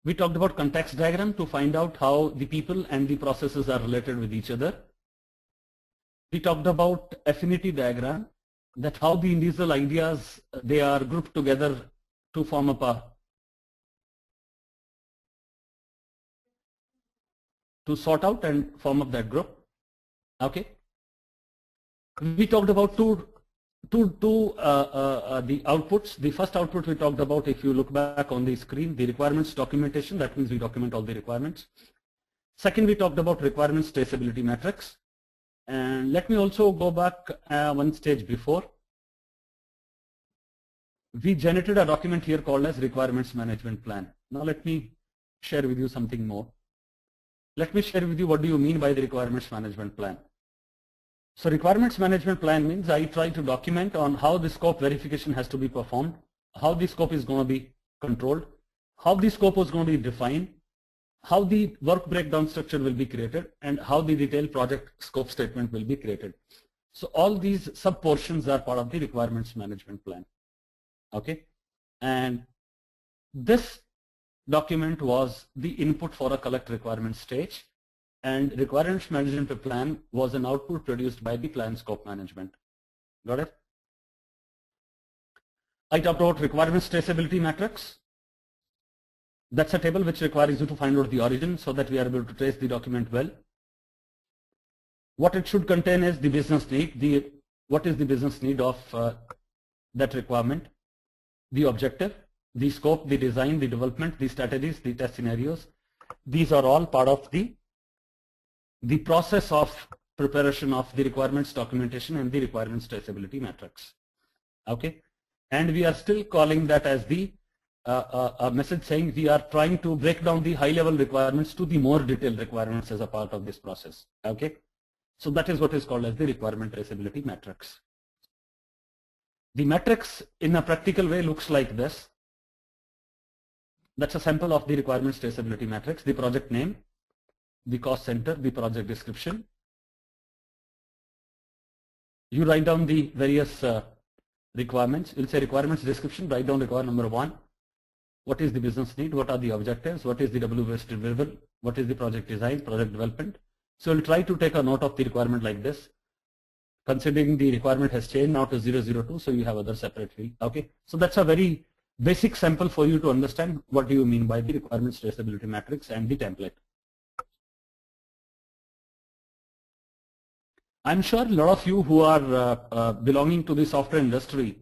We talked about context diagram to find out how the people and the processes are related with each other. We talked about affinity diagram, that how the individual ideas, they are grouped together to form up to sort out and form up that group. Okay. We talked about the outputs. The first output we talked about, if you look back on the screen, the requirements documentation. That means we document all the requirements. Second, we talked about requirements traceability metrics. And let me also go back one stage before. We generated a document here called as requirements management plan. Now let me share with you something more. Let me share with you what do you mean by the requirements management plan. So requirements management plan means I try to document on how the scope verification has to be performed, how the scope is going to be controlled, how the scope is going to be defined, how the work breakdown structure will be created, and how the detailed project scope statement will be created. So all these sub portions are part of the requirements management plan. Okay, and this document was the input for a collect requirements stage, and requirements management plan was an output produced by the plan scope management. Got it? I talked about requirements traceability matrix. That's a table which requires you to find out the origin so that we are able to trace the document well. What it should contain is the business need, what is the business need of that requirement, the objective, the scope, the design, the development, the strategies, the test scenarios. These are all part of the process of preparation of the requirements documentation and the requirements traceability matrix. Okay, and we are still calling that as the a message saying we are trying to break down the high level requirements to the more detailed requirements as a part of this process. Okay, so that is what is called as the requirement traceability matrix. The matrix in a practical way looks like this. That's a sample of the requirements traceability matrix. The project name, the cost center, the project description. You write down the various requirements. You'll say requirements description, write down requirement number 1. What is the business need? What are the objectives? What is the WBS deliverable? What is the project design, project development? So we'll try to take a note of the requirement like this. Considering the requirement has changed now to 002, so you have other separate field. Okay, so that's a very basic sample for you to understand what do you mean by the requirements traceability matrix and the template. I'm sure a lot of you who are belonging to the software industry,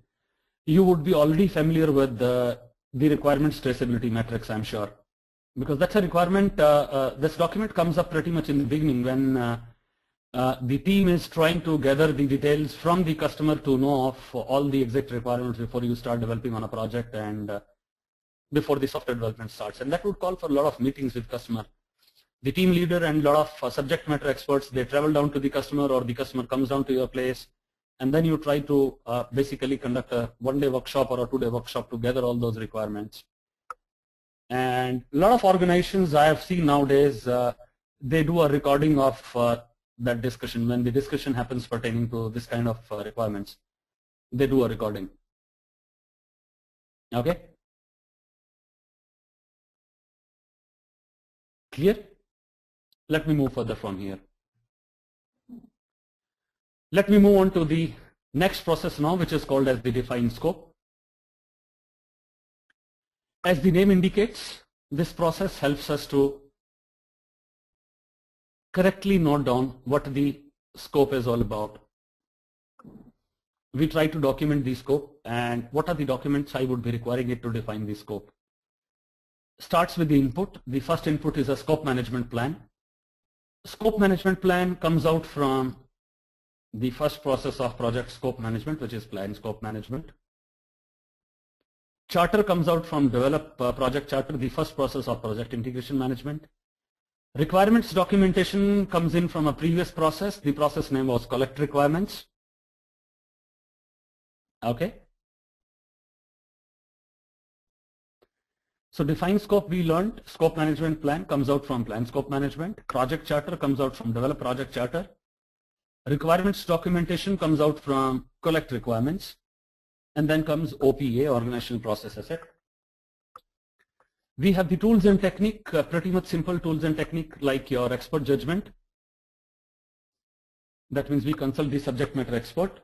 you would be already familiar with the requirements traceability matrix, I'm sure. Because that's a requirement, this document comes up pretty much in the beginning when the team is trying to gather the details from the customer to know of all the exact requirements before you start developing on a project and before the software development starts. And that would call for a lot of meetings with customer. The team leader and a lot of subject matter experts, they travel down to the customer or the customer comes down to your place, and then you try to basically conduct a one-day workshop or a two-day workshop to gather all those requirements. And a lot of organizations I have seen nowadays, they do a recording of that discussion. When the discussion happens pertaining to this kind of requirements, they do a recording. Okay? Clear? Let me move further from here. Let me move on to the next process now, which is called as the define scope. As the name indicates, this process helps us to correctly note down what the scope is all about. We try to document the scope and what are the documents I would be requiring it to define the scope. Starts with the input. The first input is a scope management plan. Scope management plan comes out from the first process of project scope management, which is plan scope management. Charter comes out from develop project charter, the first process of project integration management. Requirements documentation comes in from a previous process. The process name was collect requirements. Okay. So define scope we learned. Scope management plan comes out from plan scope management. Project charter comes out from develop project charter. Requirements documentation comes out from collect requirements. And then comes OPA, organizational process asset. We have the tools and technique, pretty much simple tools and technique like your expert judgment. That means we consult the subject matter expert.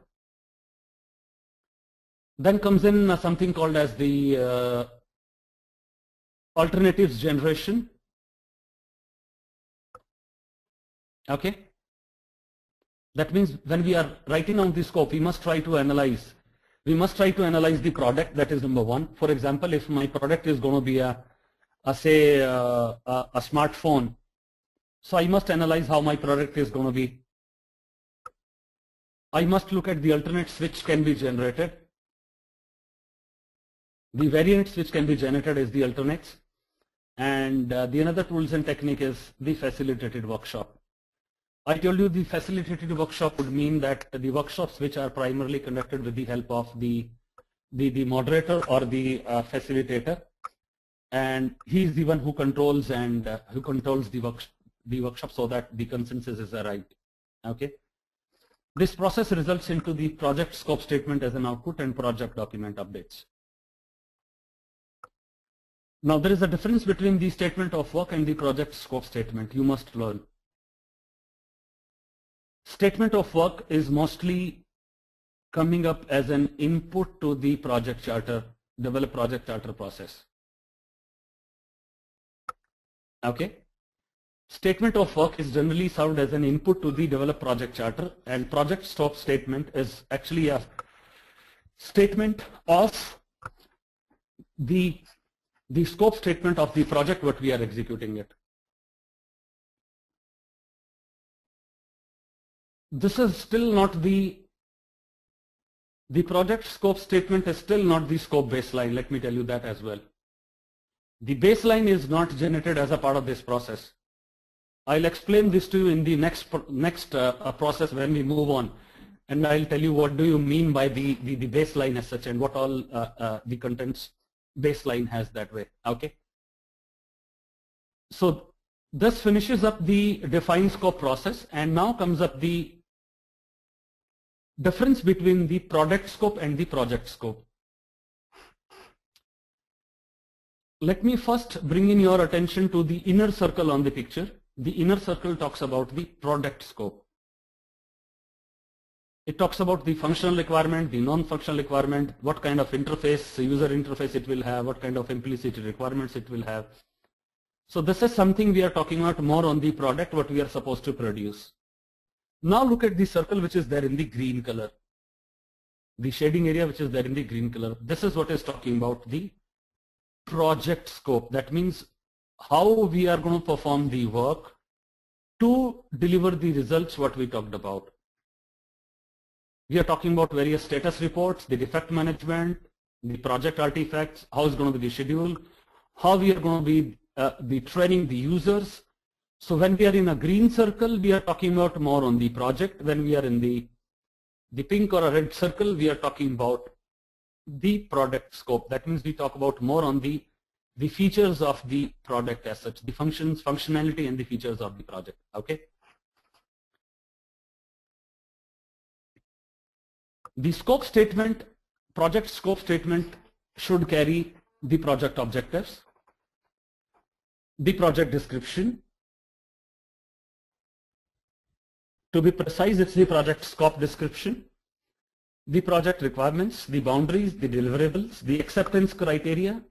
Then comes in something called as the alternatives generation. Okay. That means when we are writing down the scope, we must try to analyze. We must try to analyze the product. That is number one. For example, if my product is going to be a smartphone, so I must analyze how my product is going to be. I must look at the alternates which can be generated. The variants which can be generated is the alternates. And the another tools and technique is the facilitated workshop. I told you the facilitated workshop would mean that the workshops which are primarily conducted with the help of the moderator or the facilitator, and he is the one who controls and who controls the workshop so that the consensus is arrived. Okay. This process results into the project scope statement as an output and project document updates. Now there is a difference between the statement of work and the project scope statement. You must learn. Statement of work is mostly coming up as an input to the project charter, develop project charter process. Okay. Statement of work is generally served as an input to the develop project charter, and project scope statement is actually a statement of the scope statement of the project what we are executing it. This is still not the project scope statement is still not the scope baseline. Let me tell you that as well. The baseline is not generated as a part of this process. I'll explain this to you in the next process when we move on, and I'll tell you what do you mean by the baseline as such and what all the contents baseline has that way. Okay. So this finishes up the define scope process, and now comes up the difference between the product scope and the project scope. Let me first bring in your attention to the inner circle on the picture. The inner circle talks about the product scope. It talks about the functional requirement, the non-functional requirement, what kind of interface, user interface it will have, what kind of implicit requirements it will have. So this is something we are talking about more on the product, what we are supposed to produce. Now look at the circle which is there in the green color. The shading area which is there in the green color. This is what is talking about the project scope. That means how we are going to perform the work to deliver the results what we talked about. We are talking about various status reports, the defect management, the project artifacts, how it's going to be the schedule, how we are going to be training the users. So when we are in a green circle, we are talking about more on the project. When we are in the pink or a red circle, we are talking about the product scope. That means we talk about more on the features of the product as such, the functions, functionality and the features of the project. Okay. The scope statement, project scope statement should carry the project objectives, the project description. To be precise, it's the project scope description, the project requirements, the boundaries, the deliverables, the acceptance criteria.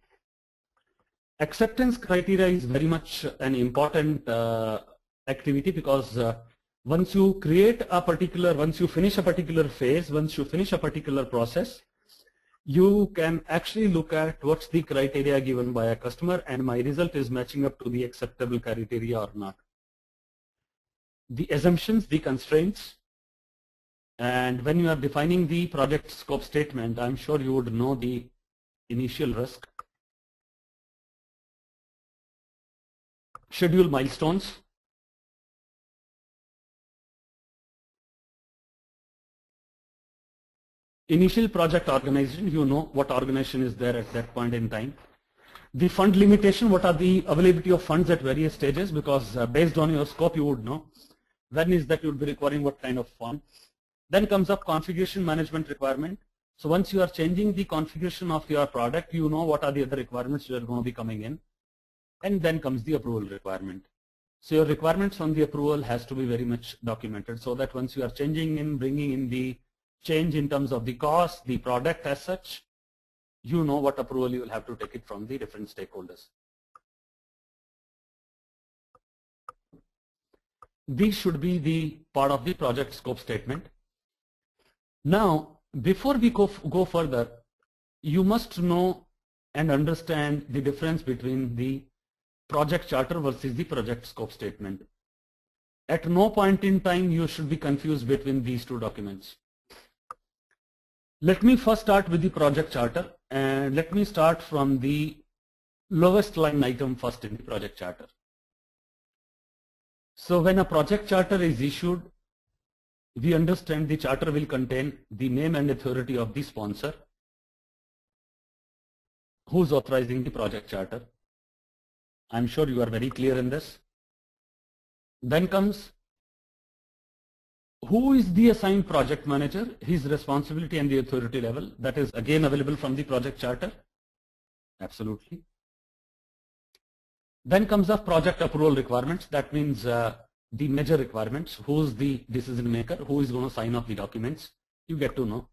Acceptance criteria is very much an important activity because once you create a particular, once you finish a particular phase, once you finish a particular process, you can actually look at what's the criteria given by a customer and my result is matching up to the acceptable criteria or not. The assumptions, the constraints, and when you are defining the project scope statement, I'm sure you would know the initial risk, schedule milestones, initial project organization, you know what organization is there at that point in time. The fund limitation, what are the availability of funds at various stages, because based on your scope you would know when is that you would be requiring what kind of fund. Then comes up configuration management requirement. So once you are changing the configuration of your product, you know what are the other requirements that are going to be coming in. And then comes the approval requirement. So your requirements on the approval has to be very much documented so that once you are changing in, bringing in the change in terms of the cost, the product as such, you know what approval you will have to take it from the different stakeholders. These should be the part of the project scope statement. Now, before we go further, you must know and understand the difference between the project charter versus the project scope statement. At no point in time you should be confused between these two documents. Let me first start with the project charter, and let me start from the lowest line item first in the project charter. So when a project charter is issued, we understand the charter will contain the name and authority of the sponsor who's authorizing the project charter. I'm sure you are very clear in this. Then comes who is the assigned project manager, his responsibility and the authority level. That is again available from the project charter. Absolutely. Then comes the project approval requirements. That means the major requirements. Who's the decision maker? Who is going to sign off the documents? You get to know.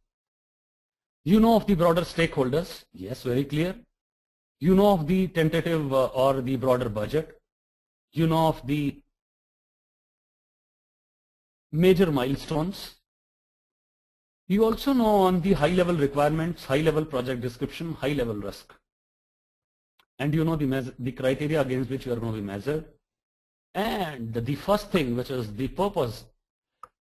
You know of the broader stakeholders. Yes, very clear. You know of the tentative or the broader budget. You know of the major milestones. You also know on the high level requirements, high level project description, high level risk. And you know the criteria against which you are going to be measured. And the first thing, which is the purpose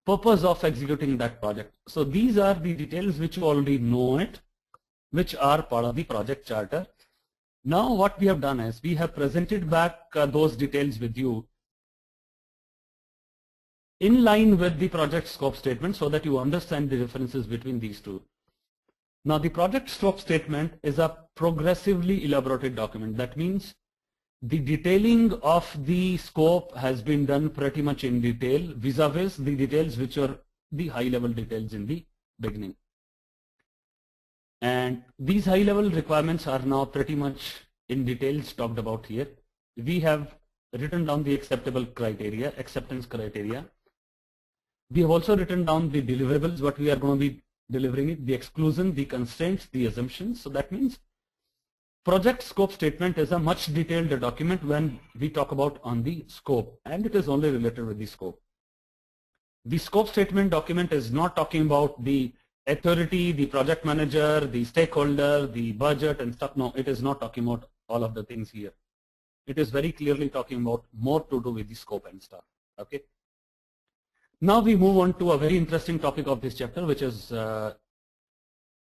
of executing that project. So these are the details which you already know it, which are part of the project charter. Now what we have done is we have presented back those details with you in line with the project scope statement so that you understand the differences between these two. Now the project scope statement is a progressively elaborated document. That means the detailing of the scope has been done pretty much in detail vis-a-vis the details which are the high level details in the beginning. And these high level requirements are now pretty much in details talked about here. We have written down the acceptance criteria. We have also written down the deliverables, what we are going to be delivering it, the exclusion, the constraints, the assumptions. So that means project scope statement is a much detailed document when we talk about on the scope, and it is only related with the scope. The scope statement document is not talking about the authority, the project manager, the stakeholder, the budget and stuff. No, it is not talking about all of the things here. It is very clearly talking about more to do with the scope and stuff. Okay. Now we move on to a very interesting topic of this chapter, which is the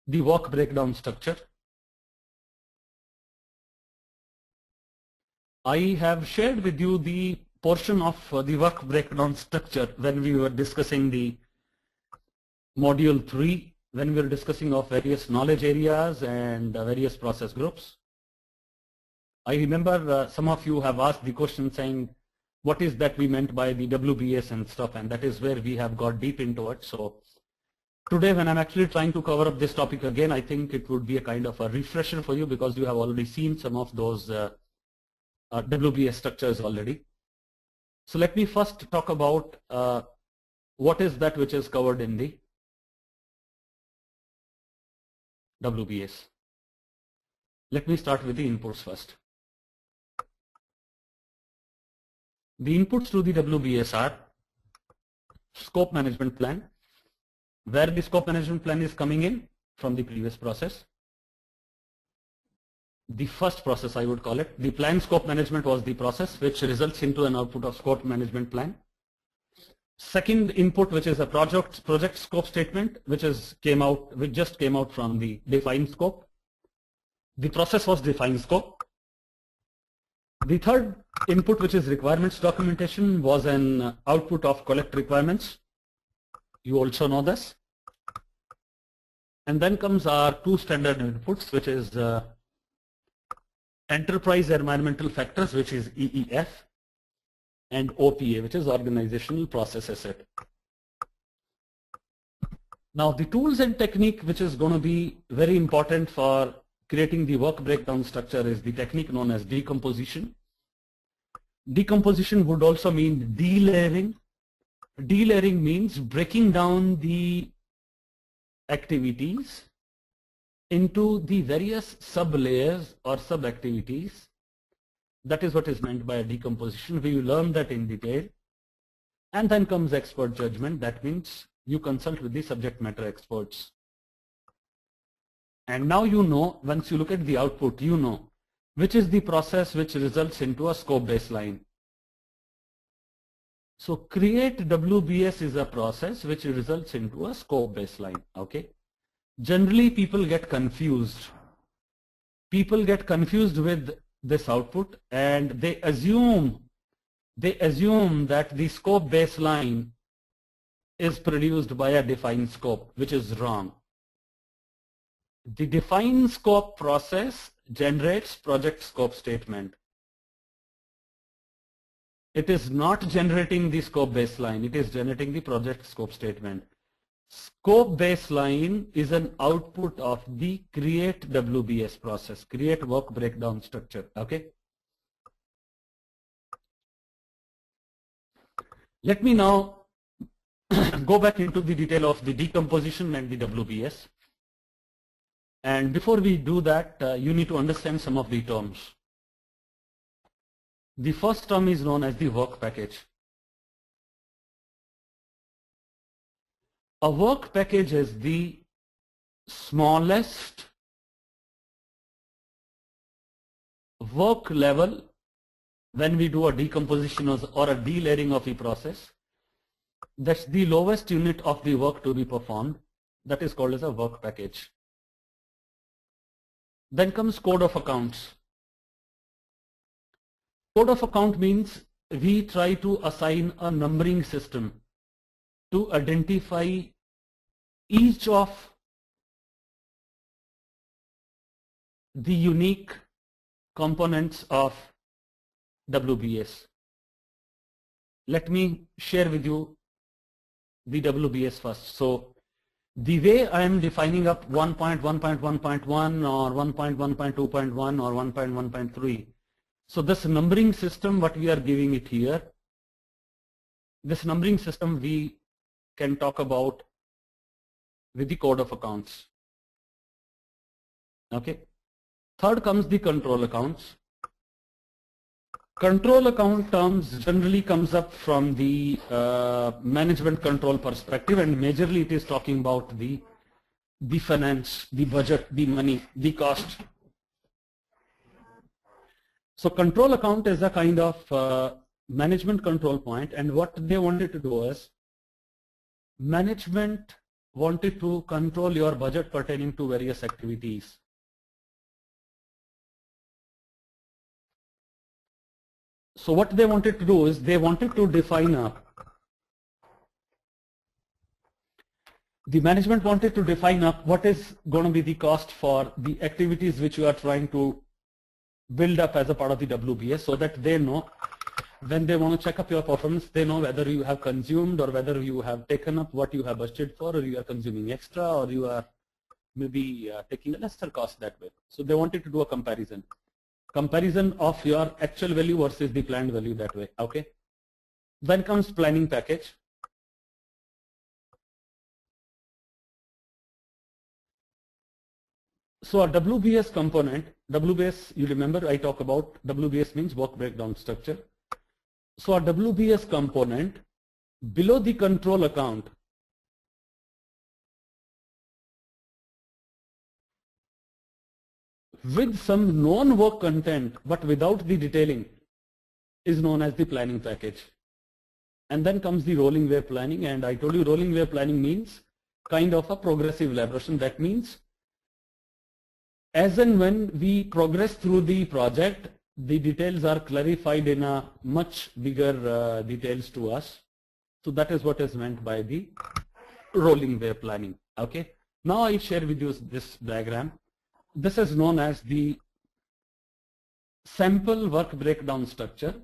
work breakdown structure. I have shared with you the portion of the work breakdown structure when we were discussing the module 3, when we were discussing of various knowledge areas and various process groups. I remember some of you have asked the question saying, what is that we meant by the WBS and stuff, and that is where we have got deep into it. So today when I'm actually trying to cover up this topic again, I think it would be a kind of a refresher for you because you have already seen some of those WBS structures already. So let me first talk about what is that which is covered in the WBS. Let me start with the inputs first. The inputs to the WBS are scope management plan, where the scope management plan is coming in from the previous process. The first process, I would call it. The plan scope management was the process which results into an output of scope management plan. Second input, which is a project scope statement, which just came out from the defined scope. The process was defined scope. The third input, which is requirements documentation, was an output of collect requirements. You also know this. And then comes our two standard inputs, which is enterprise environmental factors, which is EEF, and OPA, which is organizational process asset. Now the tools and technique which is going to be very important for creating the work breakdown structure is the technique known as decomposition. Decomposition would also mean delayering. Delayering means breaking down the activities into the various sub-layers or sub-activities. That is what is meant by a decomposition. We will learn that in detail. And then comes expert judgment. That means you consult with the subject matter experts. And now you know, once you look at the output, you know which is the process which results into a scope baseline. So create WBS is a process which results into a scope baseline. Okay. Generally people get confused. People get confused with this output and they assume that the scope baseline is produced by a defined scope, which is wrong. The defined scope process generates project scope statement. It is not generating the scope baseline, it is generating the project scope statement. Scope baseline is an output of the create WBS process, create work breakdown structure. Okay. Let me now go back into the detail of the decomposition and the WBS. And before we do that, you need to understand some of the terms. The first term is known as the work package. A work package is the smallest work level when we do a decomposition or a delayering of a process. That's the lowest unit of the work to be performed. That is called as a work package. Then comes code of accounts. Code of account means we try to assign a numbering system to identify each of the unique components of WBS. Let me share with you the WBS first. So the way I am defining up 1.1.1.1 or 1.1.2.1 or 1.1.3, So this numbering system, what we are giving it here, this numbering system we can talk about with the code of accounts. Okay. Third comes the control accounts. Control account terms generally comes up from the management control perspective, and majorly it is talking about the finance, the budget, the money, the cost. So control account is a kind of management control point, and what they wanted to do is management wanted to control your budget pertaining to various activities. So what they wanted to do is they wanted to define the management wanted to define what is going to be the cost for the activities which you are trying to build up as a part of the WBS, so that they know when they want to check up your performance, they know whether you have consumed or whether you have taken up what you have budgeted for, or you are consuming extra, or you are maybe taking a lesser cost that way. So they wanted to do a comparison of your actual value versus the planned value that way. Okay. Then comes planning package. So a WBS component, WBS, you remember I talk about WBS means work breakdown structure. So a WBS component below the control account with some known work content but without the detailing is known as the planning package. And then comes the rolling wave planning, and I told you rolling wave planning means kind of a progressive elaboration. That means as and when we progress through the project, the details are clarified in a much bigger details to us. So that is what is meant by the rolling wave planning. Okay. Now I share with you this diagram. This is known as the sample work breakdown structure.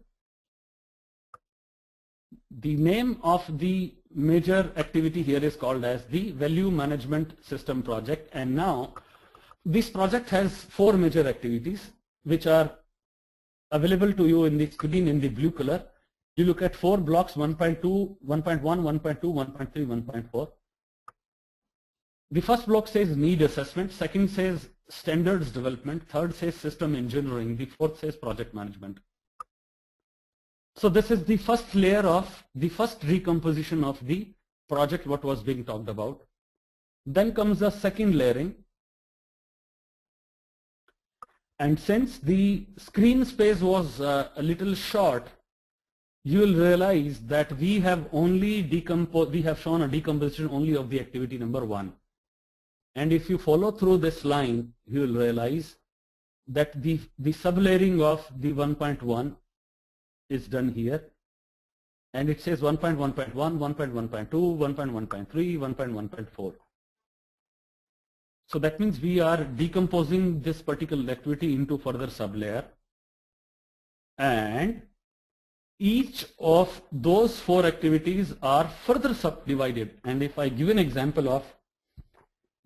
The name of the major activity here is called as the value management system project, and now this project has 4 major activities which are available to you in the screen in the blue color. You look at 4 blocks, 1.2, 1.1, 1.2, 1.3, 1.4. The first block says need assessment, second says standards development, third says system engineering, the fourth says project management. So this is the first layer of the first recomposition of the project what was being talked about. Then comes the second layering. And since the screen space was a little short, you will realize that we have shown a decomposition only of the activity number 1. And if you follow through this line, you will realize that the sublayering of the 1.1 is done here. And it says 1.1.1, 1.1.2, 1.1.3, 1.1.4. So that means we are decomposing this particular activity into further sublayer, and each of those 4 activities are further subdivided. And if I give an example of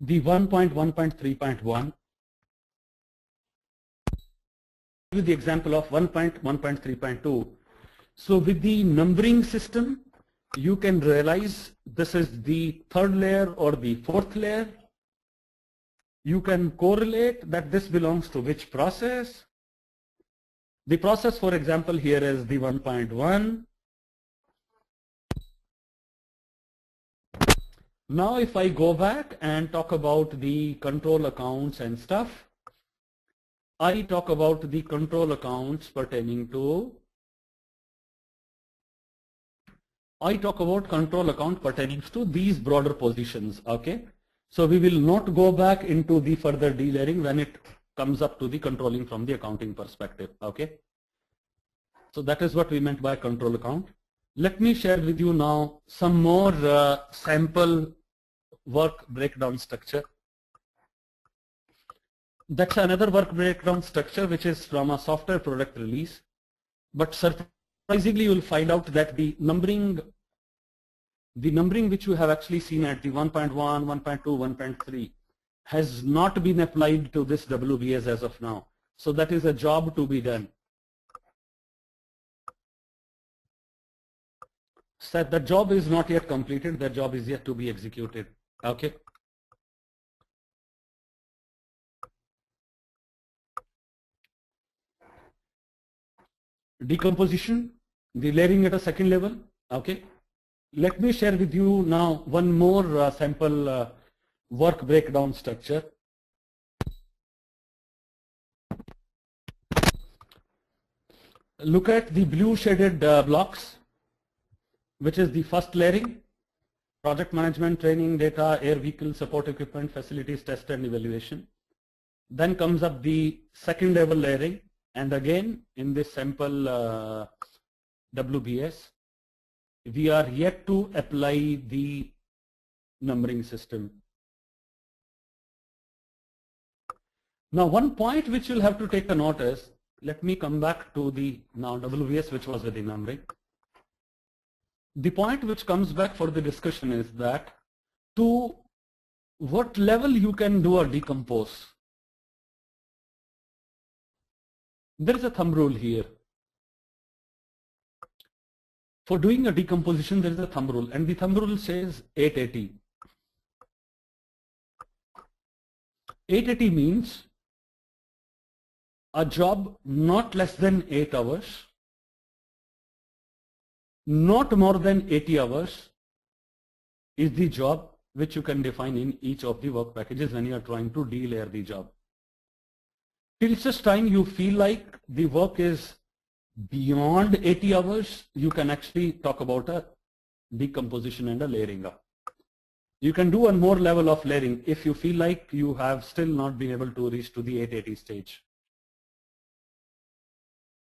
the 1.1.3.1, with the example of 1.1.3.2, so with the numbering system, you can realize this is the 3rd layer or the 4th layer. You can correlate that this belongs to which process. The process, for example, here is the 1.1. Now if I go back and talk about the control accounts and stuff, I talk about the control accounts pertaining to, these broader positions. Okay. So we will not go back into the further delayering when it comes up to the controlling from the accounting perspective. Okay. So that is what we meant by control account. Let me share with you now some more sample work breakdown structure. That's another work breakdown structure which is from a software product release. But surprisingly, you will find out that the numbering which you have actually seen at the 1.1, 1.2, 1.3 has not been applied to this WBS as of now. So that is a job to be done. said the job is not yet completed, the job is yet to be executed. Okay. Decomposition, the layering at a second level. Okay. Let me share with you now one more sample work breakdown structure. Look at the blue shaded blocks, which is the first layering: project management, training, data, air vehicle, support equipment, facilities, test and evaluation. Then comes up the second level layering, and again in this sample WBS, we are yet to apply the numbering system. Now one point which you'll have to take a note is, let me come back to the now WBS, which was with the numbering. The point which comes back for the discussion is that to what level you can do a decompose. There is a thumb rule here. For doing a decomposition, there is a thumb rule, and the thumb rule says 880. 880 means a job not less than 8 hours, not more than 80 hours is the job which you can define in each of the work packages when you are trying to de-layer the job. Till such time you feel like the work is beyond 80 hours, you can actually talk about a decomposition and a layering up. You can do one more level of layering if you feel like you have still not been able to reach to the 880 stage.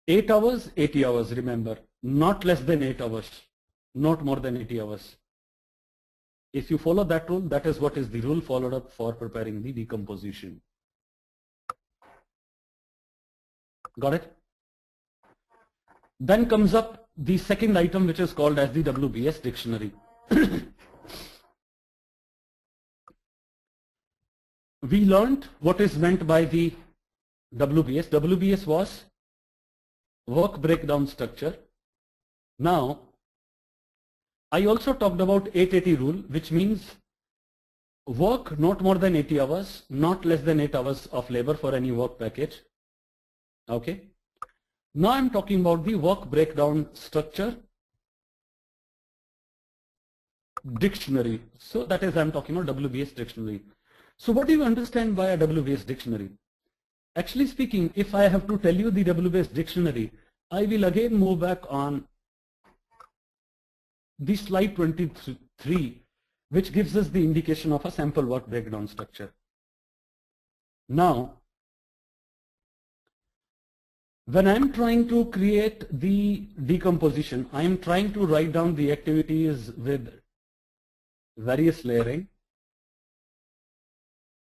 8 hours, 80 hours, remember, not less than 8 hours, not more than 80 hours. If you follow that rule, that is what is the rule followed up for preparing the decomposition. Got it? Then comes up the second item, which is called as the WBS dictionary. We learned what is meant by the WBS. WBS was work breakdown structure. Now, I also talked about 880 rule, which means work not more than 80 hours, not less than 8 hours of labor for any work package. Okay. Now I'm talking about the work breakdown structure dictionary. So that is, I'm talking about WBS dictionary. So what do you understand by a WBS dictionary? Actually speaking, if I have to tell you the WBS dictionary, I will again move back on the slide 23, which gives us the indication of a sample work breakdown structure. Now, when I'm trying to create the decomposition, I'm trying to write down the activities with various layering.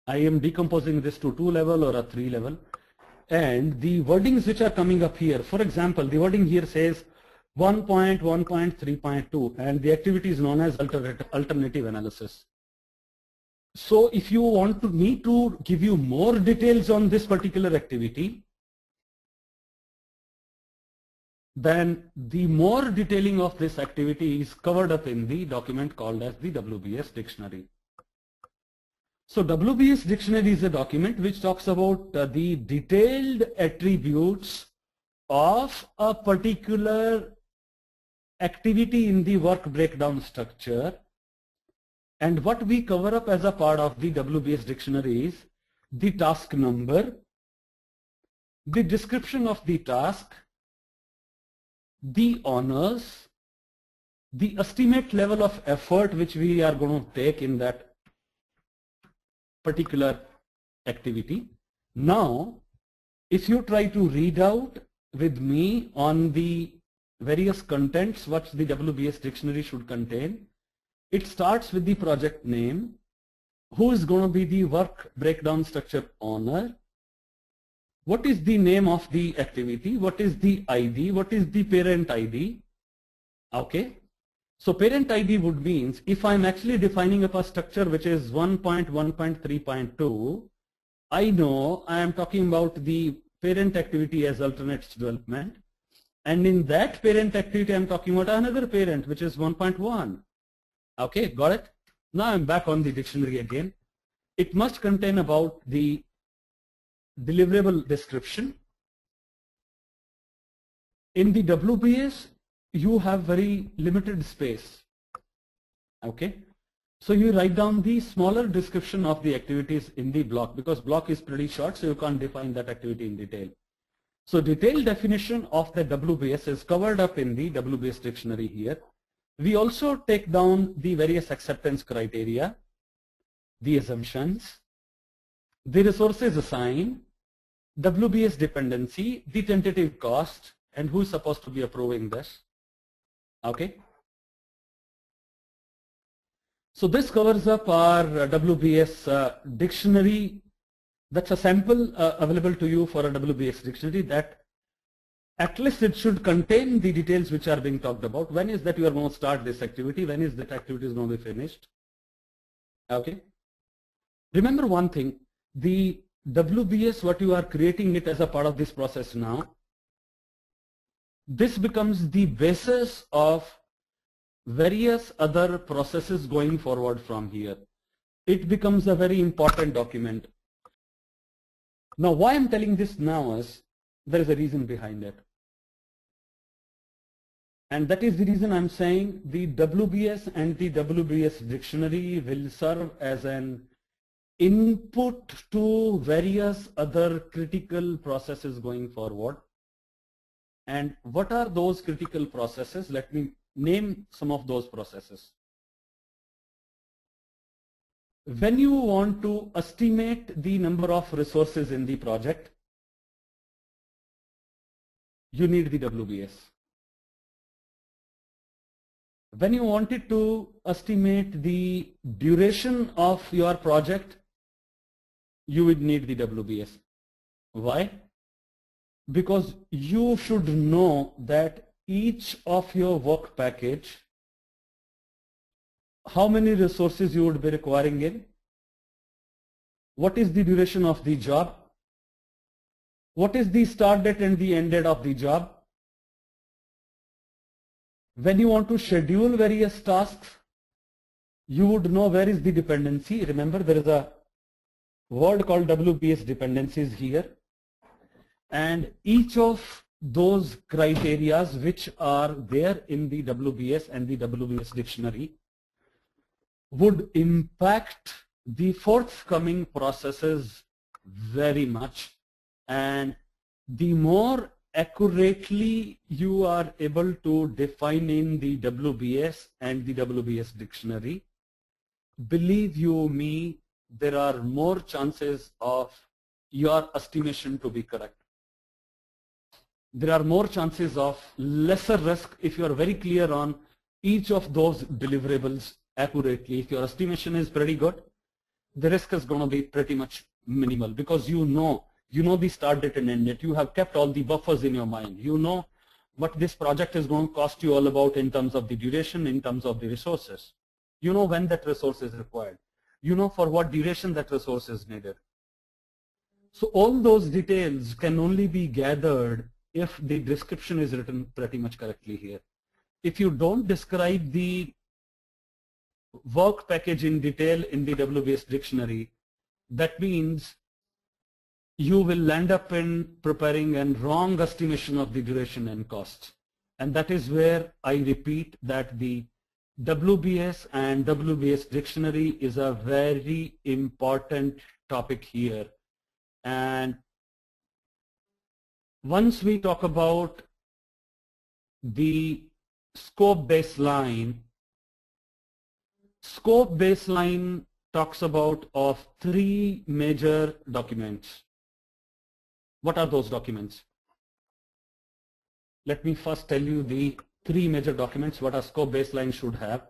I am decomposing this to 2 level or a 3 level. And the wordings which are coming up here, for example, the wording here says 1.1.3.2, and the activity is known as alternative analysis. So if you want me to give you more details on this particular activity, then the more detailing of this activity is covered up in the document called as the WBS dictionary. So WBS dictionary is a document which talks about the detailed attributes of a particular activity in the work breakdown structure. And what we cover up as a part of the WBS dictionary is the task number, the description of the task, the honors, the estimate level of effort which we are going to take in that particular activity. Now, if you try to read out with me on the various contents what the WBS dictionary should contain, it starts with the project name, who is going to be the work breakdown structure owner, what is the name of the activity, what is the ID, what is the parent ID. Okay. So parent ID would means if I'm actually defining up a structure which is 1.1.3.2, I know I am talking about the parent activity as alternates development, And in that parent activity, I'm talking about another parent, which is 1.1. Okay, got it? Now I'm back on the dictionary again. It must contain about the deliverable description. In the WBS, you have very limited space. Okay, so you write down the smaller description of the activities in the block, because block is pretty short, so you can't define that activity in detail. So detailed definition of the WBS is covered up in the WBS dictionary here. We also take down the various acceptance criteria, the assumptions, the resources assigned, WBS dependency, the tentative cost, and who is supposed to be approving this. Okay. So this covers up our WBS dictionary. That's a sample available to you for a WBS dictionary that at least it should contain the details which are being talked about. When is that you are going to start this activity? When is that activity is going to be finished? Okay. Remember one thing, the WBS, what you are creating it as a part of this process now, this becomes the basis of various other processes going forward from here. It becomes a very important document. Now, why I'm telling this now is there is a reason behind it. And that is the reason I'm saying the WBS and the WBS dictionary will serve as an input to various other critical processes going forward. And what are those critical processes? Let me name some of those processes. When you want to estimate the number of resources in the project, you need the WBS. When you wanted to estimate the duration of your project, you would need the WBS. Why? Because you should know that each of your work package, how many resources you would be requiring in, what is the duration of the job, what is the start date and the end date of the job. When you want to schedule various tasks, you would know where is the dependency. Remember, there is a word called WBS dependencies here. And each of those criterias which are there in the WBS and the WBS dictionary would impact the forthcoming processes very much. And the more accurately you are able to define in the WBS and the WBS dictionary, believe you me, there are more chances of your estimation to be correct. There are more chances of lesser risk if you are very clear on each of those deliverables accurately. If your estimation is pretty good, the risk is going to be pretty much minimal, because you know the start date and end date. You have kept all the buffers in your mind. You know what this project is going to cost you all about in terms of the duration, in terms of the resources. You know when that resource is required. You know for what duration that resource is needed. So all those details can only be gathered if the description is written pretty much correctly here. If you don't describe the work package in detail in the WBS dictionary, that means you will end up in preparing a wrong estimation of the duration and cost. And that is where I repeat that the WBS and WBS dictionary is a very important topic here. And once we talk about the scope baseline talks about of three major documents. What are those documents? Let me first tell you the three major documents what a scope baseline should have.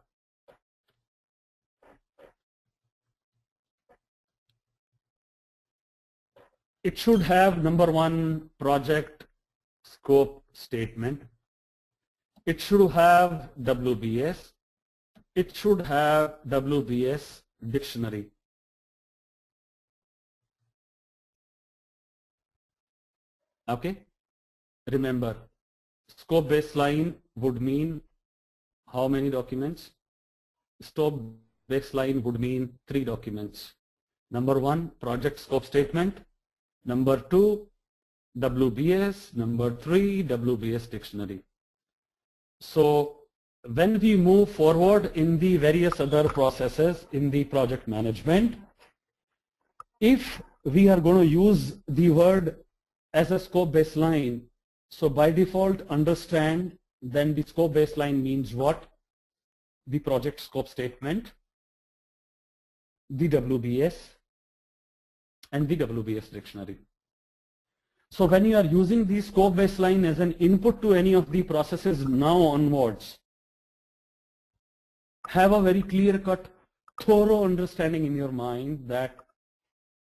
It should have, number one, project scope statement. It should have WBS. It should have WBS dictionary. Okay, remember, Scope baseline would mean how many documents? Scope baseline would mean 3 documents. Number 1, project scope statement. Number 2, WBS. Number 3, WBS dictionary. So when we move forward in the various other processes in the project management, if we are going to use the word as a scope baseline, so by default understand then the scope baseline means what? The project scope statement, the WBS, and the WBS dictionary. So when you are using the scope baseline as an input to any of the processes now onwards, have a very clear-cut, thorough understanding in your mind that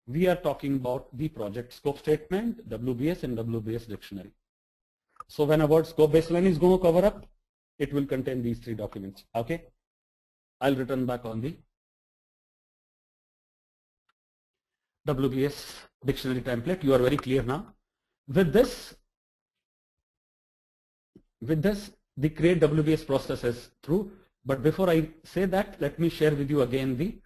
we are talking about the project scope statement, WBS, and WBS dictionary. So when a word scope baseline is going to cover up, it will contain these 3 documents. Okay, I'll return back on the WBS dictionary template. You are very clear now. With this, the create WBS process is through. But before I say that, let me share with you again the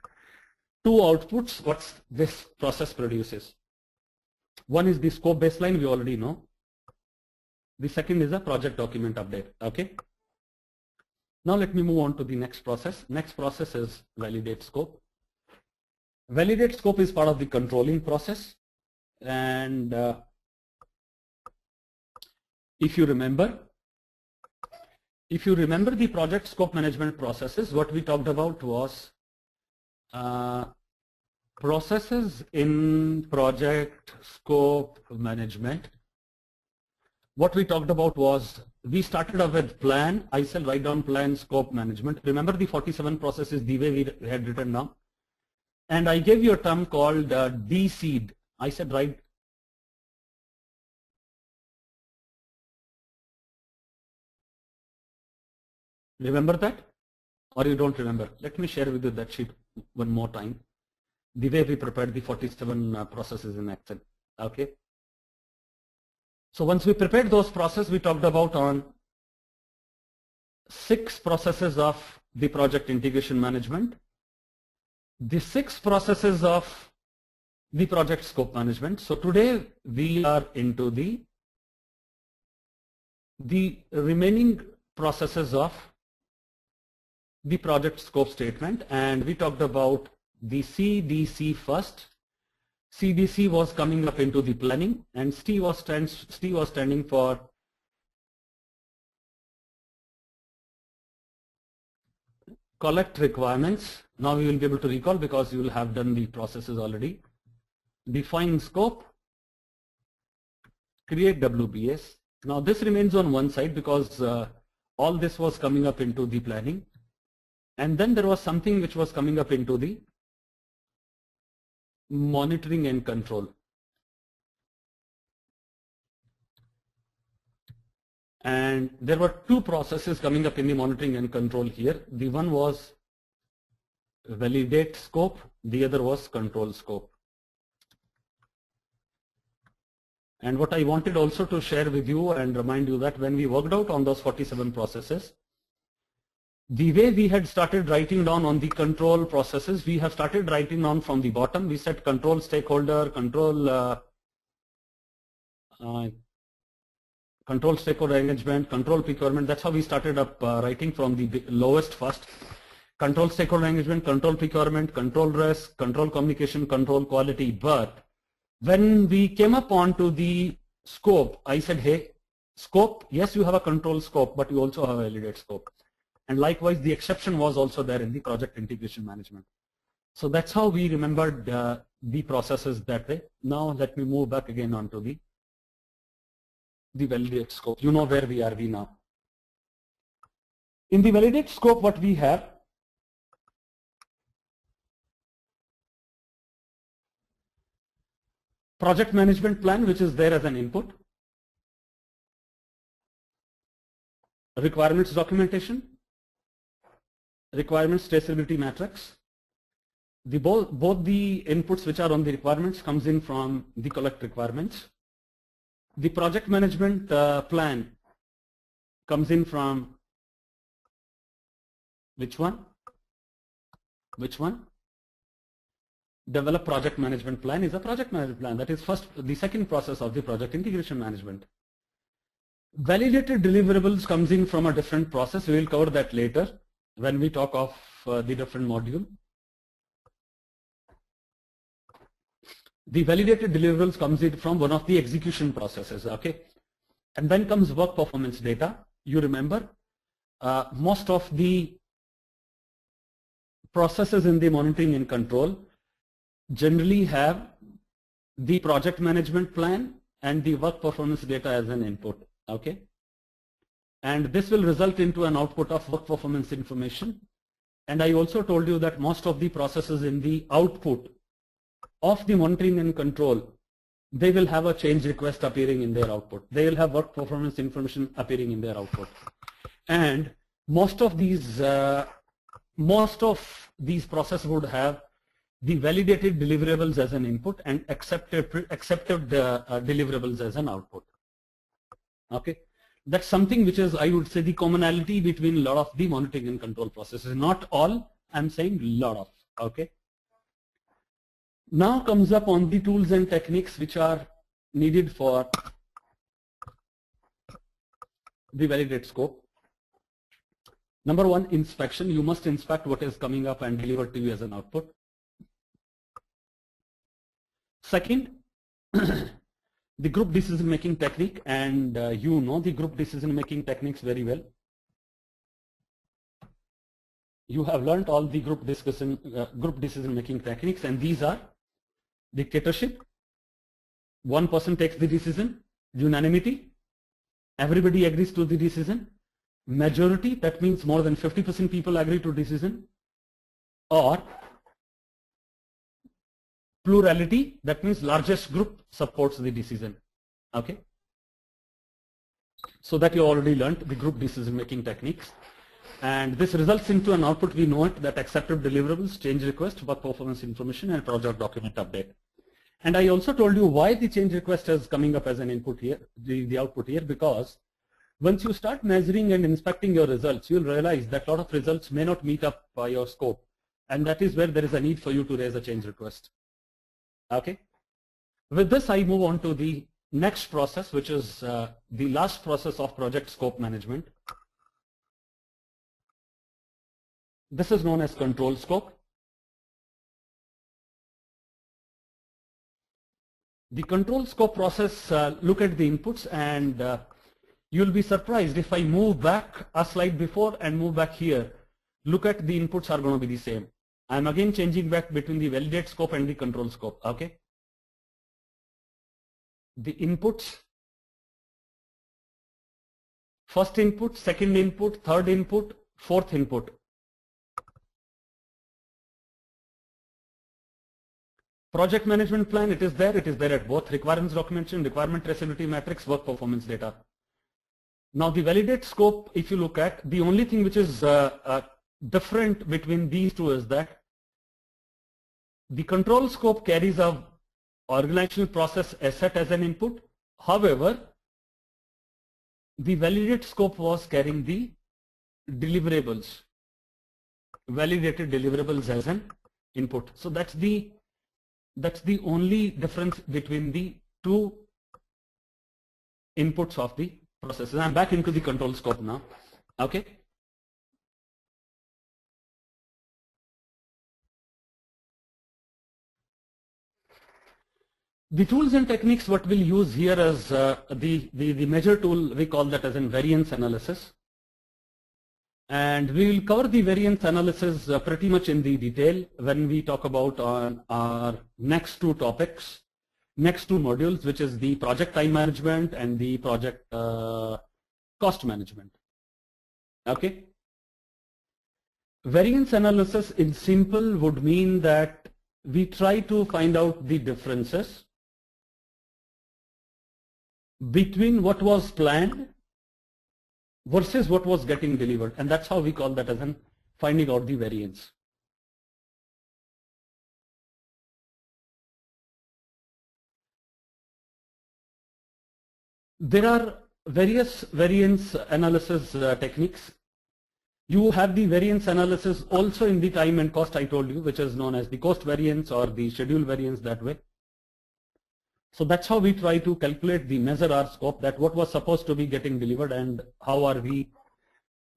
2 outputs what this process produces. One is the scope baseline, we already know. The second is a project document update. Okay. Now let me move on to the next process. Next process is validate scope. Validate scope is part of the controlling process, and if you remember the project scope management processes, what we talked about was processes in project scope management. What we talked about was, we started off with plan. I said write down plan, scope, management. Remember the 47 processes the way we had written down? And I gave you a term called de-seed. I said write. Remember that? Or you don't remember? Let me share with you that sheet one more time. The way we prepared the 47 processes in Excel. Okay. So once we prepared those processes, we talked about on 6 processes of the project integration management, the 6 processes of the project scope management. So today we are into the remaining processes of the project scope statement, and we talked about the CDC first. CDC was coming up into the planning, and ST was standing for collect requirements. Now we will be able to recall because you will have done the processes already. Define scope, create WBS. Now this remains on one side because all this was coming up into the planning, and then there was something which was coming up into the monitoring and control. And there were 2 processes coming up in the monitoring and control here. The one was validate scope, the other was control scope. And what I wanted also to share with you and remind you that when we worked out on those 47 processes, the way we had started writing down on the control processes, we have started writing down from the bottom. We said control stakeholder, control stakeholder engagement, control procurement. That's how we started up writing from the lowest first. Control stakeholder engagement, control procurement, control risk, control communication, control quality. But when we came up onto the scope, I said, hey, scope, yes, you have a control scope, but you also have a validate scope. And likewise, the exception was also there in the project integration management. So that's how we remembered the processes that way. Now let me move back again onto the validate scope. You know where we are now. In the validate scope, what we have, project management plan, which is there as an input, requirements documentation, requirements traceability matrix. Both the inputs which are on the requirements comes in from the collect requirements. The project management plan comes in from which one? Which one? Develop project management plan is a project management plan. That is the second process of the project integration management. Validated deliverables comes in from a different process. We will cover that later when we talk of the different module. The validated deliverables comes in from one of the execution processes, okay? And then comes work performance data. You remember, most of the processes in the monitoring and control generally have the project management plan and the work performance data as an input, okay? And this will result into an output of work performance information. And I also told you that most of the processes in the output of the monitoring and control, they will have a change request appearing in their output. They will have work performance information appearing in their output. And most of these processes would have the validated deliverables as an input and accepted deliverables as an output. Okay, that's something which is, I would say, the commonality between a lot of the monitoring and control processes. Not all, I'm saying lot of. Okay. Now comes up on the tools and techniques which are needed for the validate scope. Number one, inspection. You must inspect what is coming up and delivered to you as an output. Second, the group decision making technique, and you know the group decision making techniques very well. You have learned all the group decision making techniques, and these are dictatorship, one person takes the decision, unanimity, everybody agrees to the decision, majority, that means more than 50% people agree to decision, or plurality, that means largest group supports the decision. Okay, so that you already learned the group decision making techniques, and this results into an output. We know it, that accepted deliverables, change request, work performance information, and project document update. And I also told you why the change request is coming up as an input here, the output here, because once you start measuring and inspecting your results, you'll realize that a lot of results may not meet up your scope, and that is where there is a need for you to raise a change request. Okay. With this, I move on to the next process, which is the last process of project scope management. This is known as control scope. The control scope process, look at the inputs, and you'll be surprised if I move back a slide before and move back here. Look at the inputs are going to be the same. I'm again changing back between the validate scope and the control scope. Okay. The inputs, first input, second input, third input, fourth input. Project management plan, it is there at both requirements documentation, requirement traceability matrix, work performance data. Now the validate scope, if you look at, the only thing which is different between these two is that the control scope carries a organizational process asset as an input. However, the validate scope was carrying the deliverables, validated deliverables as an input. So that's the only difference between the two inputs of the processes. I'm back into the control scope now. Okay. The tools and techniques what we'll use here is the measure tool, we call that as in variance analysis. And we will cover the variance analysis pretty much in the detail when we talk about our next two topics, next two modules, which is the project time management and the project cost management. Okay. Variance analysis in simple would mean that we try to find out the differences between what was planned versus what was getting delivered, and that's how we call that as in finding out the variance. There are various variance analysis techniques. You have the variance analysis also in the time and cost I told you, which is known as the cost variance or the schedule variance that way. So that's how we try to calculate the measure our scope, that what was supposed to be getting delivered and how are we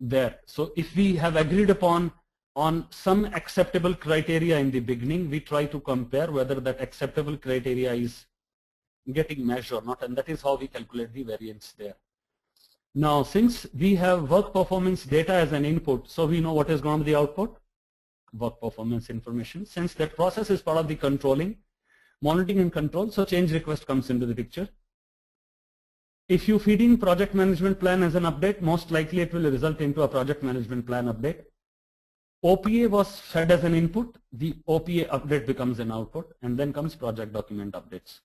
there. So if we have agreed upon on some acceptable criteria in the beginning, we try to compare whether that acceptable criteria is getting measured or not, and that is how we calculate the variance there. Now, since we have work performance data as an input, so we know what is going to be the output, work performance information. Since that process is part of the controlling, monitoring and control, so change request comes into the picture. If you feed in project management plan as an update, most likely it will result into a project management plan update. OPA was fed as an input, the OPA update becomes an output, and then comes project document updates.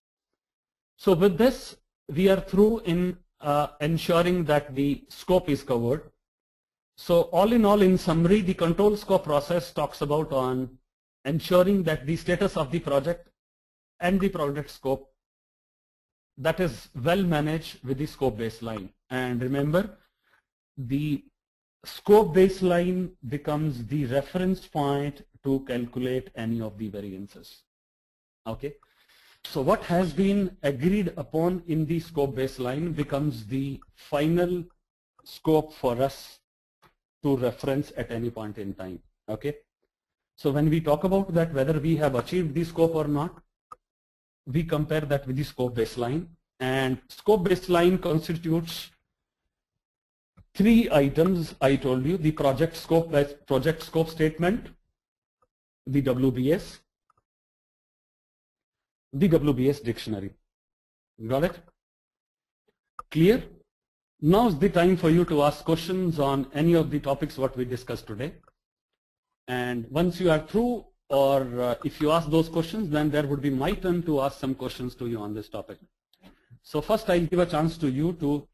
So with this, we are through in ensuring that the scope is covered. So all in all, in summary, the control scope process talks about on ensuring that the status of the project and the project scope that is well managed with the scope baseline. And remember, the scope baseline becomes the reference point to calculate any of the variances. Okay. So what has been agreed upon in the scope baseline becomes the final scope for us to reference at any point in time. Okay. So when we talk about that, whether we have achieved the scope or not, we compare that with the scope baseline, and scope baseline constitutes three items I told you: the project scope statement, the WBS, the WBS dictionary. Got it? Clear? Now is the time for you to ask questions on any of the topics what we discussed today. And once you are through, or if you ask those questions, then there would be my turn to ask some questions to you on this topic. So first I'll give a chance to you to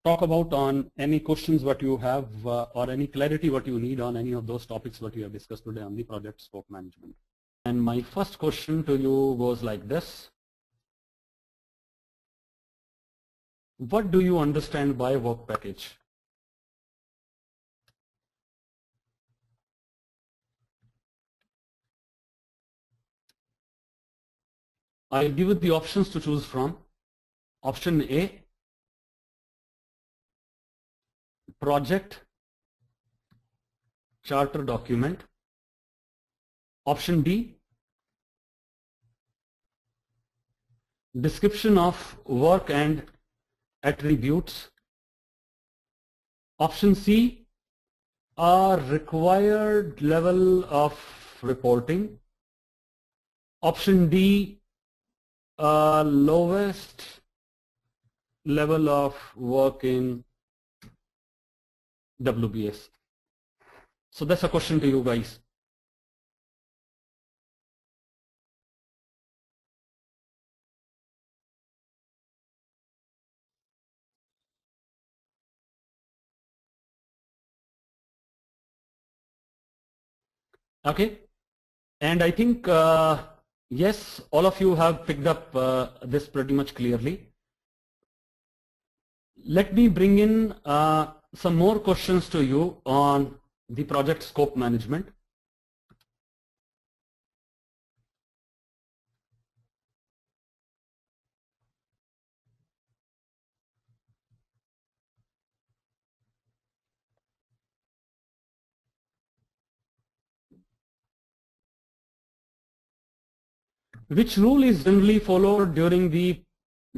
talk about on any questions what you have or any clarity what you need on any of those topics what you have discussed today on the project scope management. And my first question to you goes like this. What do you understand by work package? I'll give you the options to choose from. Option A, project charter document. Option B, description of work and attributes. Option C, a required level of reporting. Option D, a lowest level of work in WBS. So that's a question to you guys. Okay, and I think yes, all of you have picked up this pretty much clearly. Let me bring in some more questions to you on the project scope management. Which rule is generally followed during the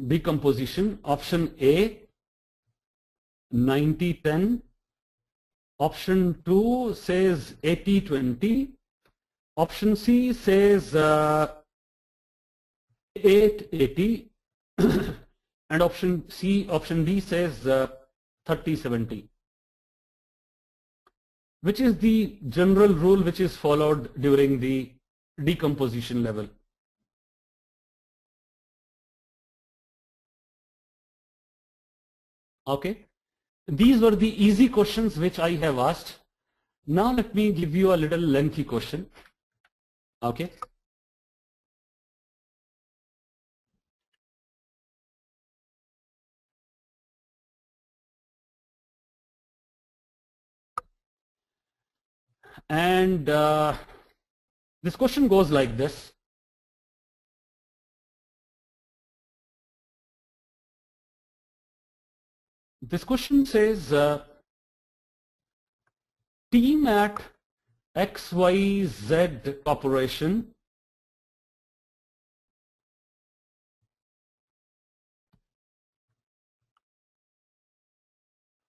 decomposition? Option A, 90-10. Option 2 says 80-20. Option C says 8-80. And option D says 30-70. Which is the general rule which is followed during the decomposition level? Okay, these were the easy questions which I have asked. Now let me give you a little lengthy question. Okay. And this question goes like this. This question says, team at XYZ Corporation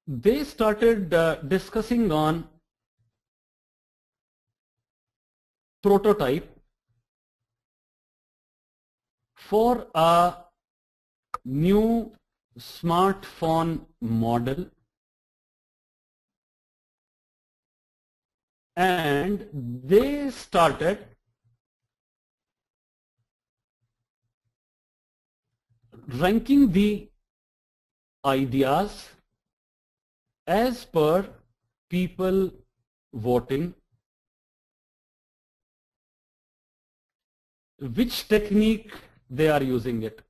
they started discussing on prototype for a new smartphone model, and they started ranking the ideas as per people voting. Which technique they are using it?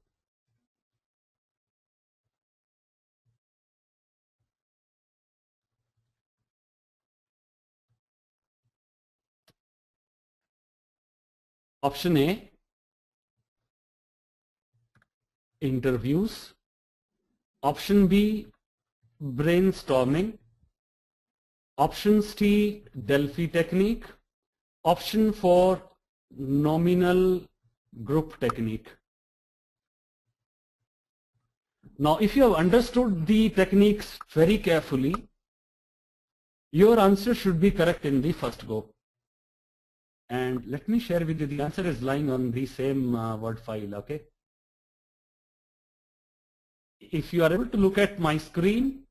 Option A, interviews. Option B, brainstorming. Option C, Delphi technique. Option 4, nominal group technique. Now, if you have understood the techniques very carefully, your answer should be correct in the first go. And let me share with you, the answer is lying on the same Word file, okay? If you are able to look at my screen,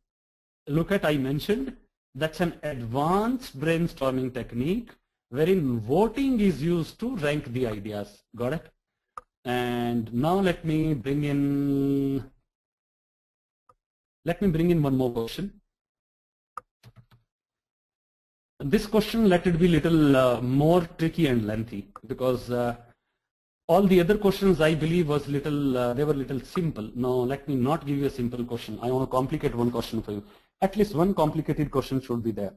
look at I mentioned, that's an advanced brainstorming technique wherein voting is used to rank the ideas. Got it? And now let me bring in one more question. This question, let it be little more tricky and lengthy, because all the other questions I believe was little, they were little simple. Now let me not give you a simple question. I want to complicate one question for you. At least one complicated question should be there.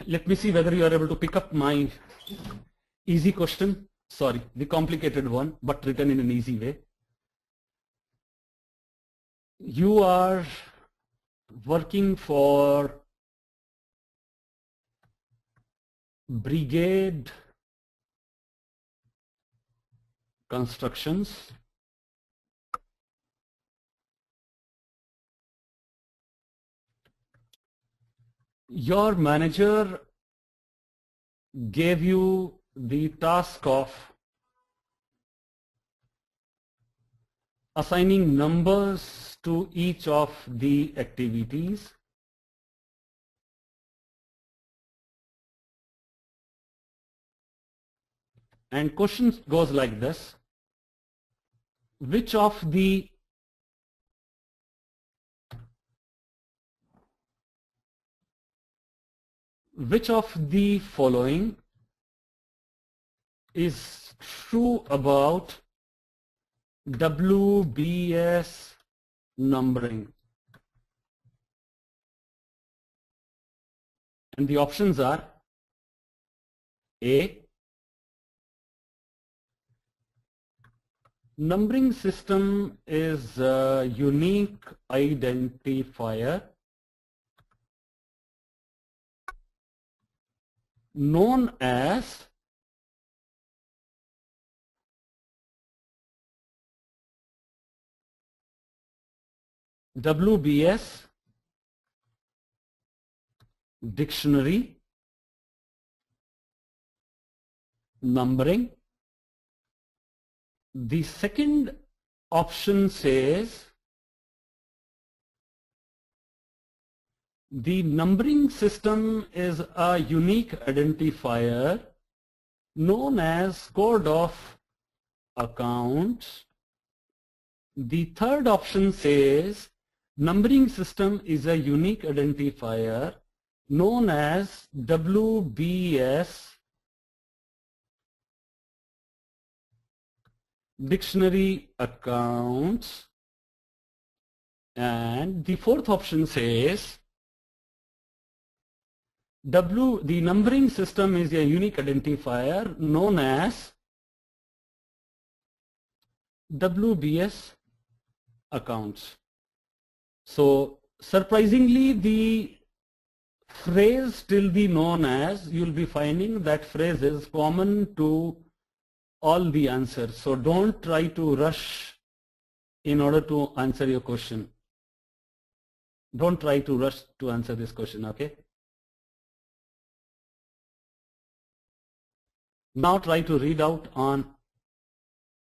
Let me see whether you are able to pick up my easy question. Sorry, the complicated one, but written in an easy way. You are working for Brigade Constructions. Your manager gave you the task of assigning numbers to each of the activities. And question goes like this: which of the following is true about WBS numbering? And the options are: A, numbering system is a unique identifier known as WBS dictionary numbering. The second option says the numbering system is a unique identifier known as code of accounts. The third option says numbering system is a unique identifier known as WBS dictionary accounts. And the fourth option says The numbering system is a unique identifier known as WBS accounts. So surprisingly, the phrase till the known as, you'll be finding that phrase is common to all the answers. So don't try to rush in order to answer your question. Don't try to rush to answer this question, okay? Now try to read out on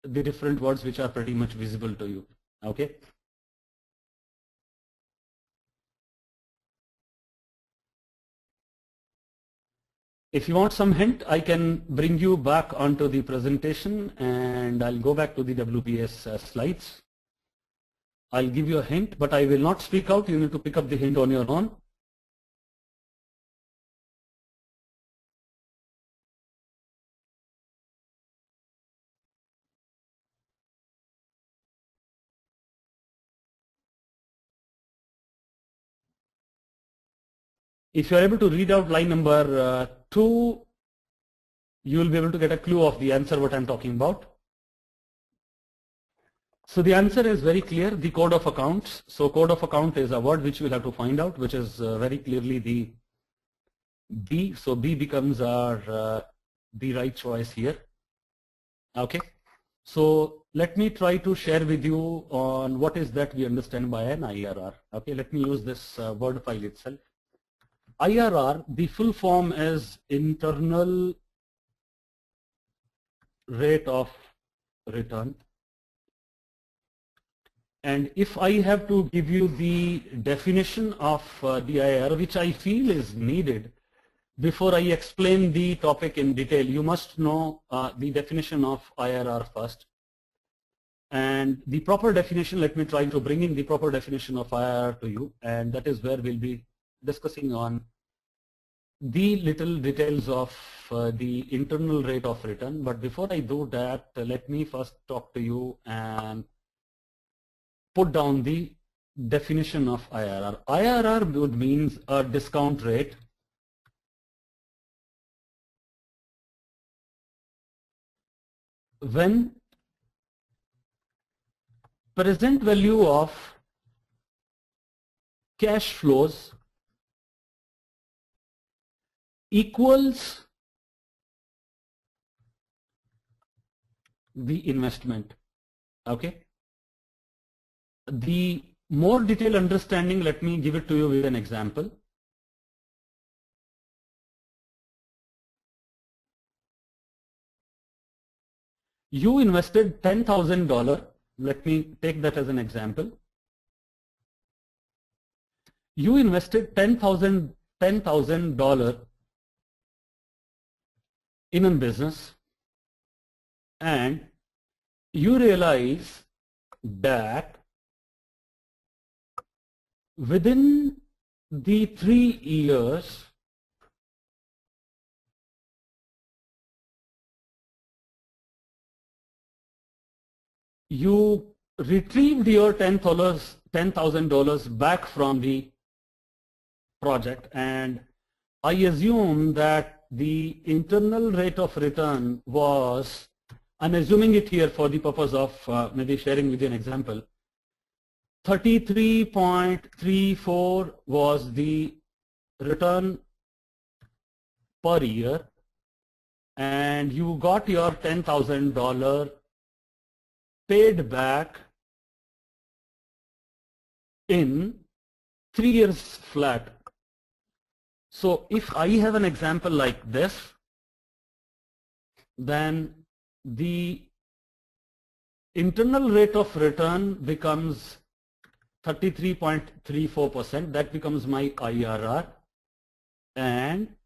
the different words which are pretty much visible to you, okay? If you want some hint, I can bring you back onto the presentation and I'll go back to the WBS slides. I'll give you a hint, but I will not speak out. You need to pick up the hint on your own. If you are able to read out line number 2, you will be able to get a clue of the answer what I'm talking about. So the answer is very clear, the code of accounts. So code of account is a word which we'll have to find out, which is very clearly the B. So B becomes our the right choice here. Okay. So let me try to share with you on what is that we understand by an IRR. Okay, let me use this word file itself. IRR, the full form is internal rate of return. And if I have to give you the definition of the IRR, which I feel is needed, before I explain the topic in detail, you must know the definition of IRR first. And the proper definition, let me try to bring in the proper definition of IRR to you, and that is where we'll be discussing on the little details of the internal rate of return. But before I do that, let me first talk to you and put down the definition of IRR. IRR would means a discount rate when present value of cash flows equals the investment. Okay. The more detailed understanding, let me give it to you with an example. You invested $10,000. Let me take that as an example. You invested $10,000 in a business, and you realize that within the 3 years, you retrieved your $10,000 back from the project, and I assume that the internal rate of return was, I'm assuming it here for the purpose of maybe sharing with you an example, 33.34 was the return per year, and you got your $10,000 paid back in 3 years flat. So if I have an example like this, then the internal rate of return becomes 33.34%. That becomes my IRR, and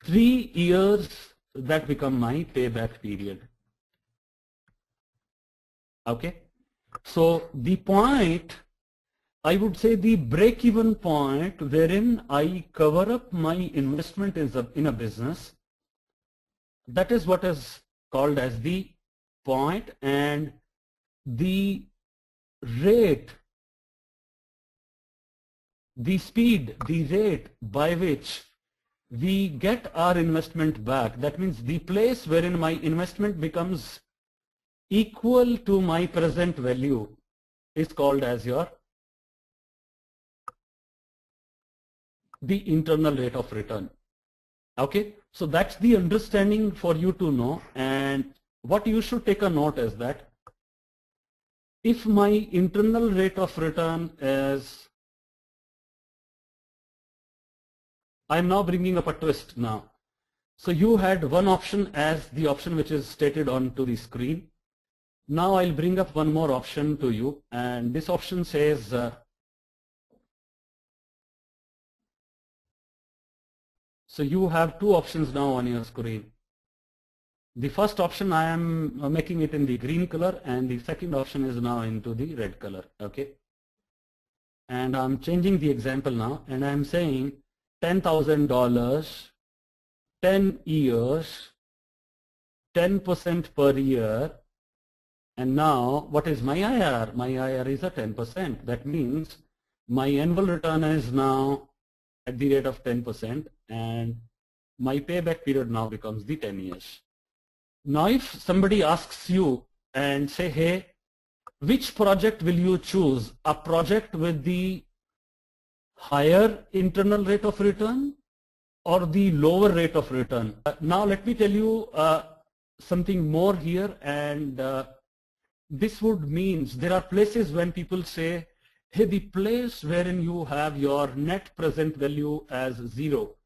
3 years, that become my payback period. Okay, so the point, I would say the break-even point wherein I cover up my investment in a business, that is what is called as the point, and the rate, the speed, the rate by which we get our investment back. That means the place wherein my investment becomes equal to my present value is called as the internal rate of return. Okay, so that's the understanding for you to know, and what you should take a note is that if my internal rate of return is, I'm now bringing up a twist now. So you had one option as the option which is stated onto the screen. Now I'll bring up one more option to you, and this option says so you have two options now on your screen. The first option I am making it in the green color, and the second option is now into the red color. Okay, and I'm changing the example now, and I'm saying $10,000, 10 years, 10% per year. And now what is my IRR? My IRR is a 10%. That means my annual return is now at the rate of 10%, and my payback period now becomes the 10 years. Now if somebody asks you and say, hey, which project will you choose? A project with the higher internal rate of return or the lower rate of return? Now let me tell you something more here, and this would means there are places when people say, hey, the place wherein you have your net present value as 0,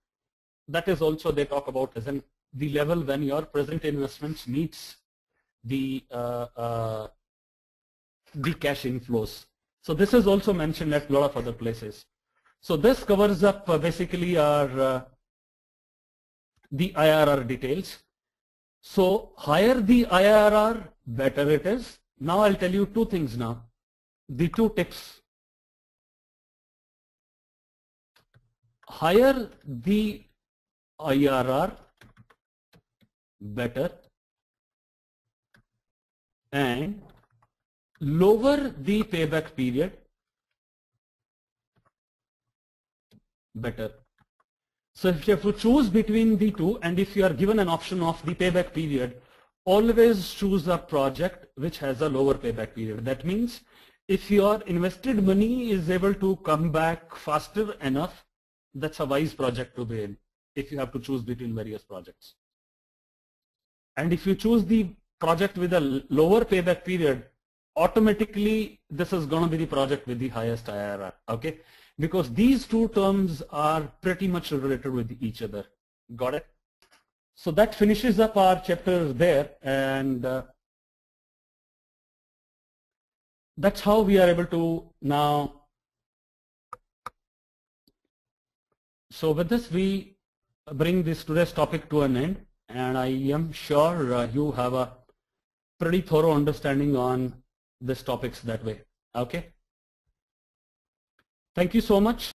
that is also they talk about as the level when your present investments meets the cash inflows. So this is also mentioned at a lot of other places. So this covers up basically our the IRR details. So higher the IRR, better it is. Now I'll tell you two things now. The two tips. Higher the IRR, better, and lower the payback period, better. So if you have to choose between the two, and if you are given an option of the payback period, always choose a project which has a lower payback period. That means if your invested money is able to come back faster enough, that's a wise project to be in if you have to choose between various projects. And if you choose the project with a lower payback period, automatically this is going to be the project with the highest IRR. Okay, because these two terms are pretty much related with each other. Got it? So that finishes up our chapter there, and that's how we are able to now. So with this, we bring this today's topic to an end, and I am sure you have a pretty thorough understanding on this topics that way. Okay. Thank you so much.